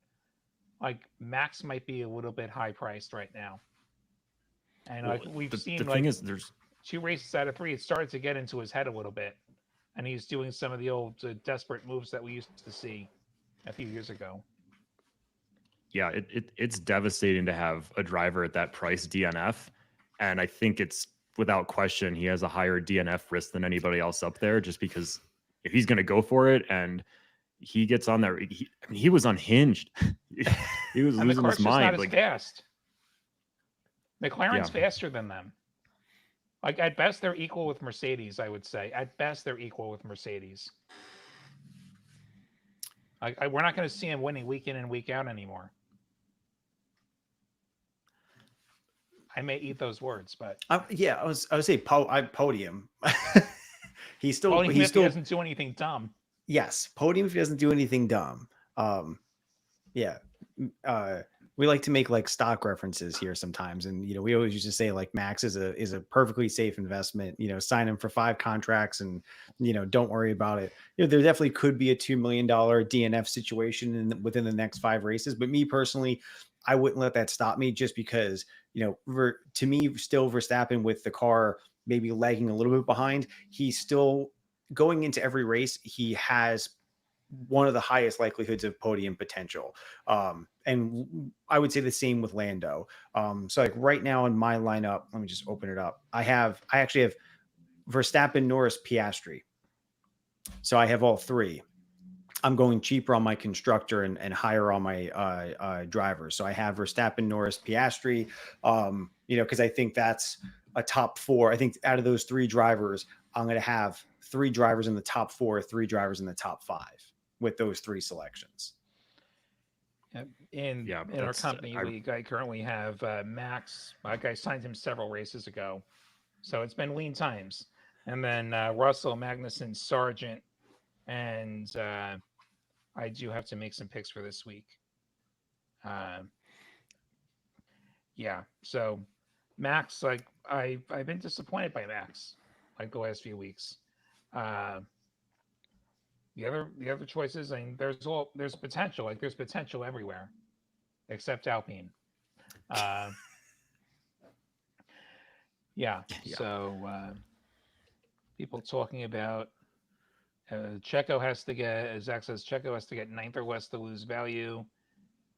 Like, Max might be a little bit high priced right now. And like we've seen, the like, thing is, there's 2 races out of 3, it started to get into his head a little bit, and he's doing some of the old desperate moves that we used to see a few years ago. Yeah, it's devastating to have a driver at that price DNF, and I think it's without question he has a higher DNF risk than anybody else up there, just because if he's going to go for it and he gets on there, he was unhinged. He was and losing his the car's mind. just not as fast. McLaren's faster than them. Like, at best, they're equal with Mercedes, I would say. At best, they're equal with Mercedes. We're not going to see him winning week in and week out anymore. I may eat those words, but I would say podium. He doesn't do anything dumb. Yes, podium if he doesn't do anything dumb. We like to make like stock references here sometimes, and we always used to say like Max is a perfectly safe investment. Sign him for 5 contracts, and don't worry about it. There definitely could be a $2 million DNF situation within the next 5 races, but me personally, I wouldn't let that stop me, just because to me, still Verstappen with the car maybe lagging a little bit behind, he's still going into every race. He has one of the highest likelihoods of podium potential. And I would say the same with Lando. So like right now in my lineup, let me just open it up. I actually have Verstappen, Norris, Piastri. So I have all 3. I'm going cheaper on my constructor and higher on my drivers. So I have Verstappen, Norris, Piastri, because I think that's a top 4. I think out of those 3 drivers, I'm going to have 3 drivers in the top 4, 3 drivers in the top 5 with those 3 selections. In our company league, I currently have Max. I signed him several races ago, so it's been lean times. And then Russell, Magnussen, Sargent, and I do have to make some picks for this week. So Max, like I've been disappointed by Max like the last few weeks. The other choices, I mean, there's potential. Like there's potential everywhere, except Alpine. So people talking about Checo has to get, as Zach says, Checo has to get 9th or less to lose value.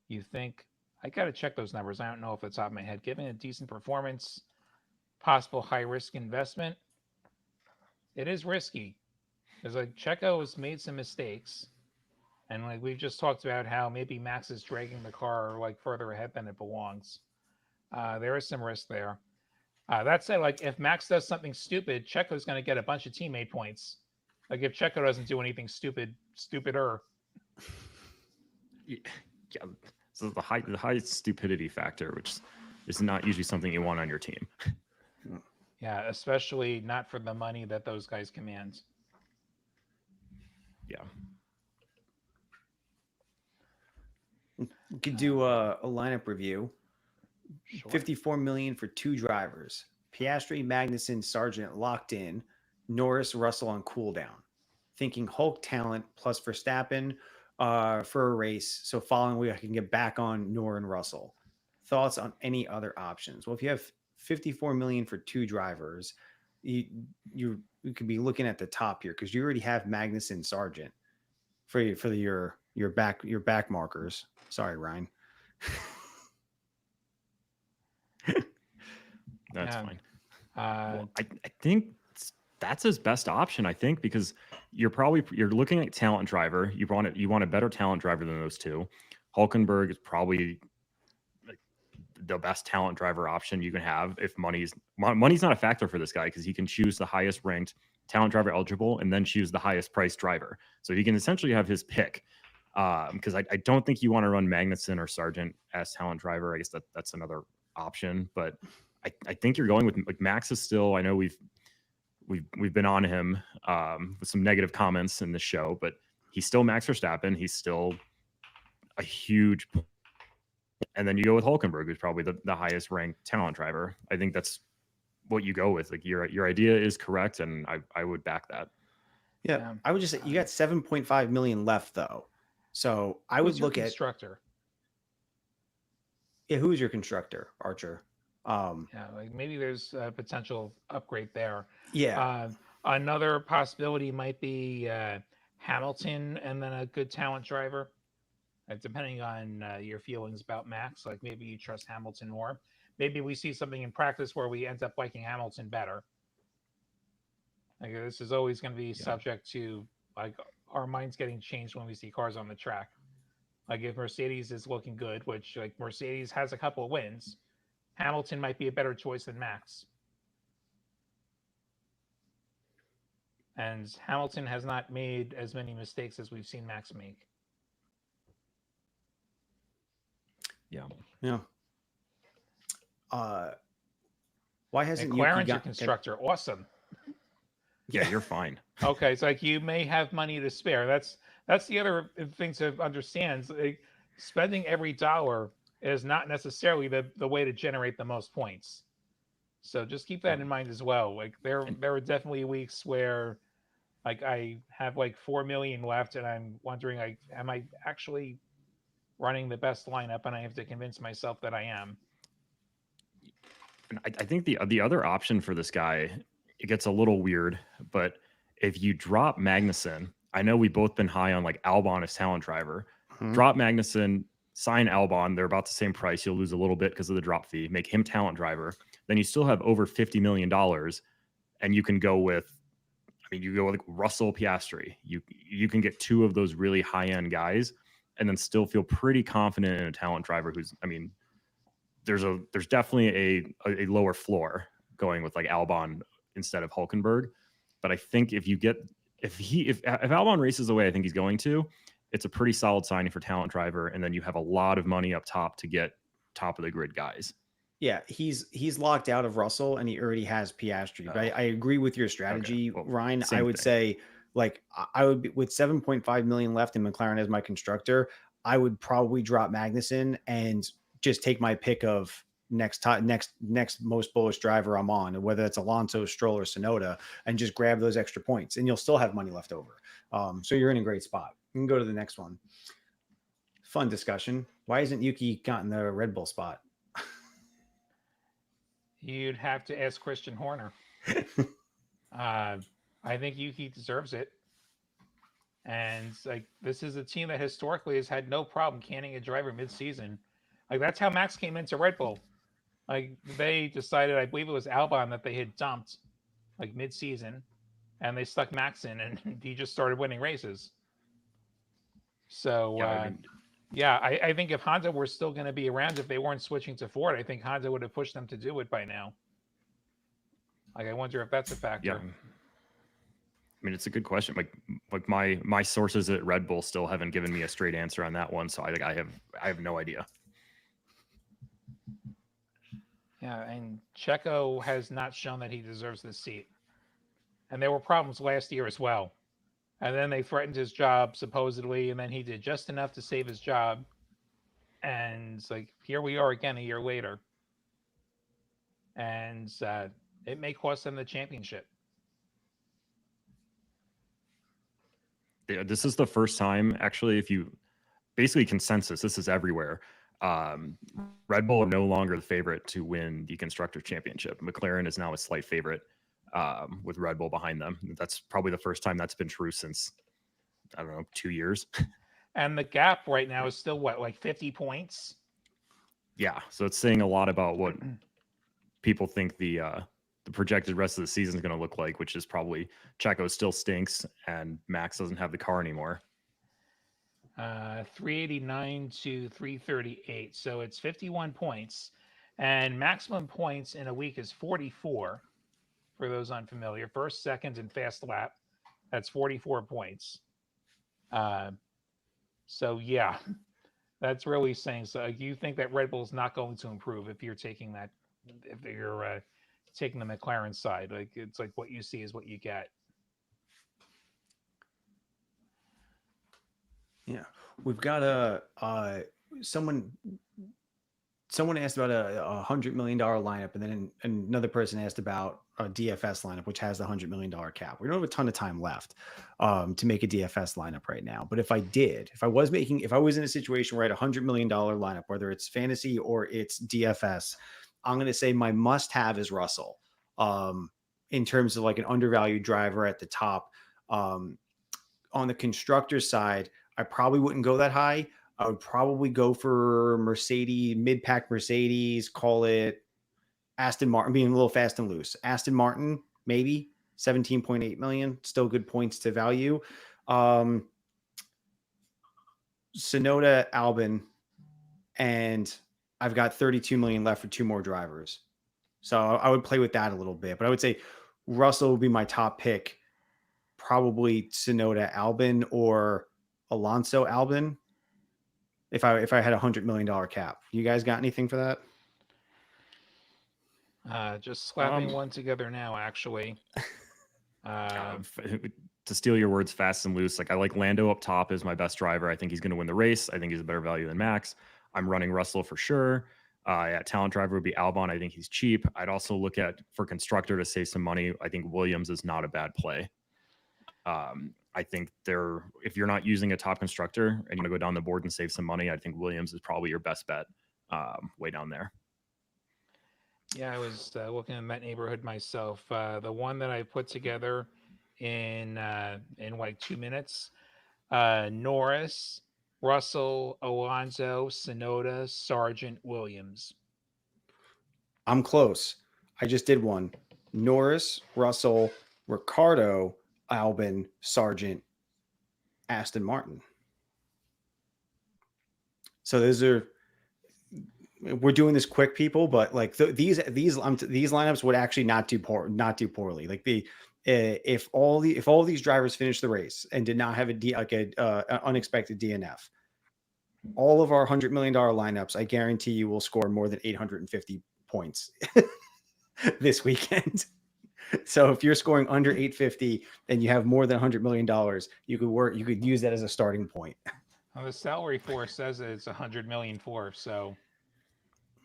You think, I got to check those numbers. I don't know off the top of my head. Given a decent performance, possible high risk investment, it is risky. Because like Checo has made some mistakes, and like we've just talked about how maybe Max is dragging the car like further ahead than it belongs. There is some risk there. That said, like if Max does something stupid, Checo's going to get a bunch of teammate points. Like if Checo doesn't do anything stupider. Yeah. So the high stupidity factor, which is not usually something you want on your team. Yeah, especially not for the money that those guys command. Yeah. You could do a lineup review. Sure. 54 million for 2 drivers. Piastri, Magnussen, Sargent locked in. Norris, Russell on cooldown. Thinking Hulk talent plus Verstappen for a race. So following week I can get back on Nor and Russell. Thoughts on any other options? Well, if you have 54 million for 2 drivers, you could be looking at the top here because you already have Magnussen and Sargent for your back markers. Sorry, Ryan. That's fine. Well, I think that's his best option. I think because you're looking at talent driver. You want a better talent driver than those 2. Hulkenberg is probably the best talent driver option you can have if money's not a factor for this guy, because he can choose the highest ranked talent driver eligible and then choose the highest priced driver. So he can essentially have his pick. Because I don't think you want to run Magnussen or Sargent as talent driver. I guess that's another option, but I think you're going with like Max is still. I know we've been on him with some negative comments in the show, but he's still Max Verstappen. He's still a huge. And then you go with Hulkenberg, who's probably the highest ranked talent driver. I think that's what you go with. Like your idea is correct, and I would back that. Yeah, I would just say you got 7.5 million left though, so I would look at constructor. Yeah, who is your constructor, Archer? Yeah, like maybe there's a potential upgrade there. Yeah, Another possibility might be Hamilton and then a good talent driver. Depending on your feelings about Max, like maybe you trust Hamilton more. Maybe we see something in practice where we end up liking Hamilton better. Like this is always going to be subject to like our minds getting changed when we see cars on the track. Like if Mercedes is looking good, which like Mercedes has a couple of wins, Hamilton might be a better choice than Max. And Hamilton has not made as many mistakes as we've seen Max make. Yeah. Why hasn't McLaren's your constructor? Awesome. Yeah, you're fine. Okay, it's like you may have money to spare. That's the other thing to understand. Like, spending every dollar is not necessarily the way to generate the most points. So just keep that in mind as well. Like there are definitely weeks where like I have like 4 million left and I'm wondering like am I actually running the best lineup, and I have to convince myself that I am. I think the other option for this guy, it gets a little weird, but if you drop Magnussen, I know we've both been high on like Albon as talent driver. Drop Magnussen, sign Albon. They're about the same price. You'll lose a little bit because of the drop fee. Make him talent driver. Then you still have over $50 million, and you can go with, you go with like Russell, Piastri. You can get two of those really high end guys, and then still feel pretty confident in a talent driver who's, there's definitely a lower floor going with like Albon instead of Hulkenberg. But I think if Albon races the way I think he's going to, it's a pretty solid signing for talent driver. And then you have a lot of money up top to get top of the grid guys. Yeah, he's locked out of Russell and he already has Piastri. But I agree with your strategy, well, Ryan. I would say like I would be, with 7.5 million left and McLaren as my constructor, I would probably drop Magnussen and just take my pick of next most bullish driver I'm on, whether it's Alonso, Stroll, or Tsunoda, and just grab those extra points, and you'll still have money left over. So you're in a great spot. You can go to the next one. Fun discussion. Why hasn't Yuki gotten the Red Bull spot? You'd have to ask Christian Horner. I think Yuki deserves it. And like this is a team that historically has had no problem canning a driver mid-season. Like that's how Max came into Red Bull. Like they decided, I believe it was Albon that they had dumped like mid-season, and they stuck Max in, and he just started winning races. So I think if Honda were still going to be around, if they weren't switching to Ford, I think Honda would have pushed them to do it by now. Like I wonder if that's a factor. Yeah. It's a good question. Like my sources at Red Bull still haven't given me a straight answer on that one, so I have no idea. Yeah, and CZECHO has not shown that he deserves this seat. And there were problems last year as well. And then they threatened his job, supposedly, and then he did just enough to save his job. And it's like, here we are again a year later. And it may cost them the championship. Yeah, this is the first time, actually, if you basically consensus, this is everywhere. Red Bull are no longer the favorite to win the Constructors' Championship. McLaren is now a slight favorite with Red Bull behind them. That's probably the first time that's been true since, 2 years. And the gap right now is still what, like 50 points? Yeah, so it's saying a lot about what people think the projected rest of the season is going to look like, which is probably Checo still stinks and Max doesn't have the car anymore. 389 to 338. So it's 51 points. And maximum points in a week is 44 for those unfamiliar. First, second, and fast lap. That's 44 points. So, yeah, that's really saying. So you think that Red Bull is not going to improve if you're taking that, if you're taking the McLaren side. Like it's like what you see is what you get. Yeah, we've got someone asked about a $100 million lineup, and then another person asked about a DFS lineup, which has the $100 million cap. We don't have a ton of time left to make a DFS lineup right now. But if I was in a situation where I had $100 million lineup, whether it's fantasy or it's DFS, I'm going to say my must-have is Russell. In terms of like an undervalued driver at the top. On the constructor side, I probably wouldn't go that high. I would probably go for Mercedes, mid-pack Mercedes, call it Aston Martin, being a little fast and loose. Aston Martin, maybe 17.8 million, still good points to value. Sonoda, Albon, and I've got 32 million left for 2 more drivers. So I would play with that a little bit, but I would say Russell would be my top pick. Probably Sonoda, Albon, or Alonso, Albon. If I had $100 million cap, you guys got anything for that? Just slapping one together now, actually. To steal your words, fast and loose. Like, I like Lando up top as my best driver. I think he's going to win the race. I think he's a better value than Max. I'm running Russell for sure. Talent driver would be Albon. I think he's cheap. I'd also look at, for constructor, to save some money, I think Williams is not a bad play. I think if you're not using a top constructor and you want to go down the board and save some money, I think Williams is probably your best bet way down there. Yeah, I was looking in that neighborhood myself. The one that I put together in like 2 minutes, Norris, Russell, Alonso, Sonoda, Sargent, Williams. I'm close. I just did one. Norris, Russell, Ricardo, Albon, Sargent, Aston Martin. So we're doing this quick, people, but like these lineups would actually not do poorly. Like if all these drivers finished the race and did not have an unexpected DNF, all of our $100 million lineups, I guarantee you, will score more than 850 points this weekend. So if you're scoring under 850 and you have more than $100 million, you could use that as a starting point. Well, the salary force says it's 100 million for, so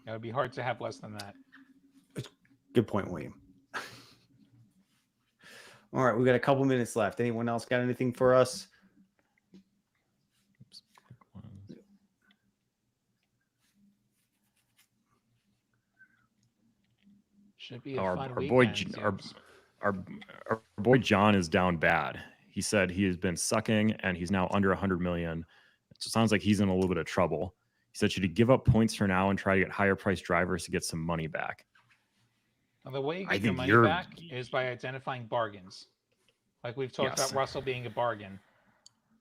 it would be hard to have less than that. Good point, William. All right, we got a couple minutes left. Anyone else got anything for us? Should be a fun our boy John is down bad. He said he has been sucking and he's now under 100 million. It sounds like he's in a little bit of trouble. He said, should he give up points for now and try to get higher priced drivers to get some money back? Well, the way you get your money back is by identifying bargains. Like we've talked about Russell being a bargain.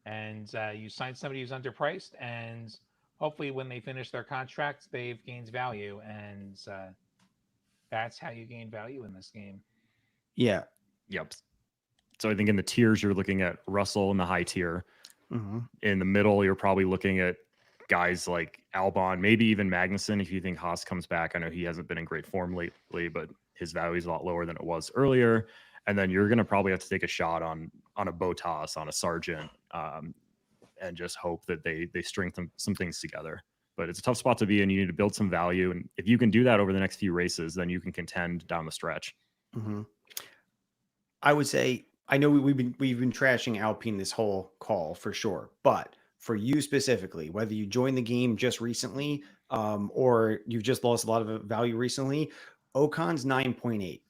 And you sign somebody who's underpriced, and hopefully when they finish their contract, they've gained value. And that's how you gain value in this game. Yeah. Yep. So I think in the tiers, you're looking at Russell in the high tier. Mm-hmm. In the middle, you're probably looking at guys like Albon, maybe even Magnussen if you think Haas comes back. I know he hasn't been in great form lately, but his value is a lot lower than it was earlier. And then you're going to probably have to take a shot on a Bottas, on a Sargent, and just hope that they string some things together. But it's a tough spot to be in. You need to build some value. And if you can do that over the next few races, then you can contend down the stretch. Mm-hmm. I would say, I know we've been trashing Alpine this whole call for sure, but for you specifically, whether you joined the game just recently or you've just lost a lot of value recently, Ocon's 9.8.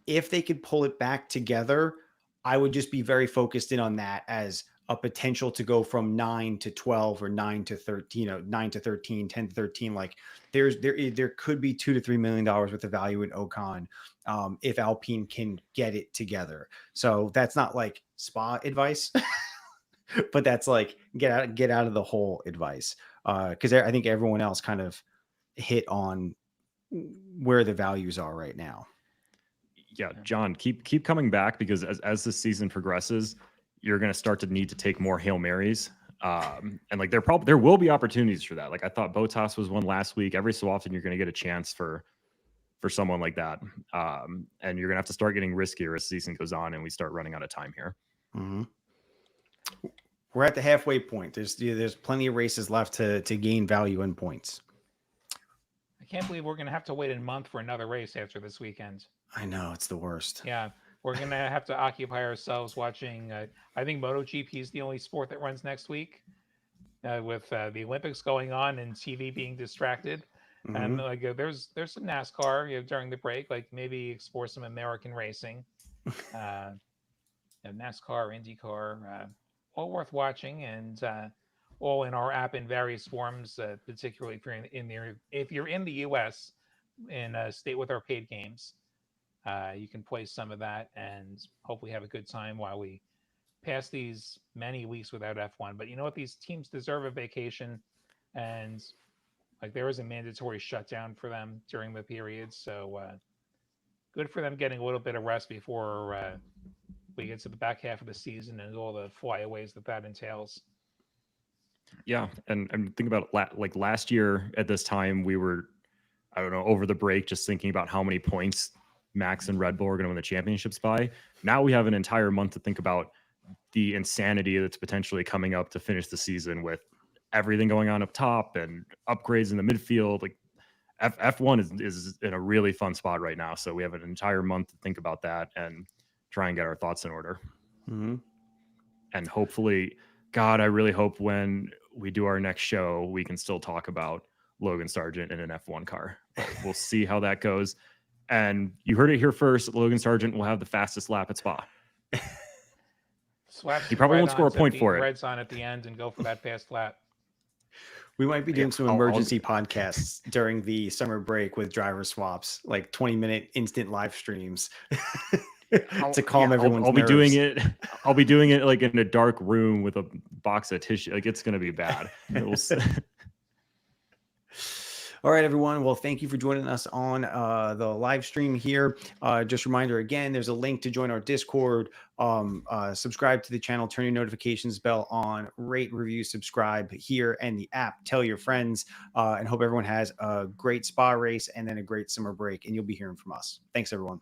If they could pull it back together, I would just be very focused in on that as a potential to go from 9 to 12 or 9 to 13, 9 to 13, 10 to 13. Like there could be $2 to $3 million worth of value in Ocon if Alpine can get it together. So that's not like spa advice, but that's like get out of the hole advice. Because I think everyone else kind of hit on where the values are right now. Yeah, John, keep coming back, because as the season progresses, you're going to start to need to take more Hail Marys. And like there will be opportunities for that. Like I thought Bottas was one last week. Every so often you're going to get a chance for someone like that. And you're going to have to start getting riskier as the season goes on and we start running out of time here. Mm-hmm. We're at the halfway point. There's plenty of races left to gain value and points. I can't believe we're going to have to wait a month for another race after this weekend. I know, it's the worst. Yeah, we're going to have to occupy ourselves watching. I think MotoGP is the only sport that runs next week, with the Olympics going on and TV being distracted. And like there's some NASCAR during the break, like maybe explore some American racing. NASCAR, IndyCar, all worth watching, and all in our app in various forms. Particularly if you're in the U.S. and stay with our paid games, you can play some of that and hopefully have a good time while we pass these many weeks without F1. But you know what? These teams deserve a vacation, and like there is a mandatory shutdown for them during the period, so good for them getting a little bit of rest before we get to the back half of the season and all the flyaways that entails. Yeah, and think about it, like last year at this time, we were, I don't know, over the break, just thinking about how many points Max and Red Bull are going to win the championships by. Now we have an entire month to think about the insanity that's potentially coming up to finish the season with everything going on up top and upgrades in the midfield. Like F1 is in a really fun spot right now. So we have an entire month to think about that and try and get our thoughts in order. And hopefully, God, I really hope when we do our next show, we can still talk about Logan Sergeant in an F1 car. But we'll see how that goes. And you heard it here first. Logan Sergeant will have the fastest lap at Spa. He probably won't score a point for it. Reds on at the end and go for that fast lap. We might be doing some emergency podcasts during the summer break with driver swaps, like 20-minute instant live streams to calm everyone's nerves. I'll be doing it like in a dark room with a box of tissue. Like it's going to be bad. All right, everyone. Well, thank you for joining us on the live stream here. Just a reminder again, there's a link to join our Discord. Subscribe to the channel, turn your notifications bell on, rate, review, subscribe here and the app. Tell your friends, and hope everyone has a great Spa race and then a great summer break. And you'll be hearing from us. Thanks, everyone.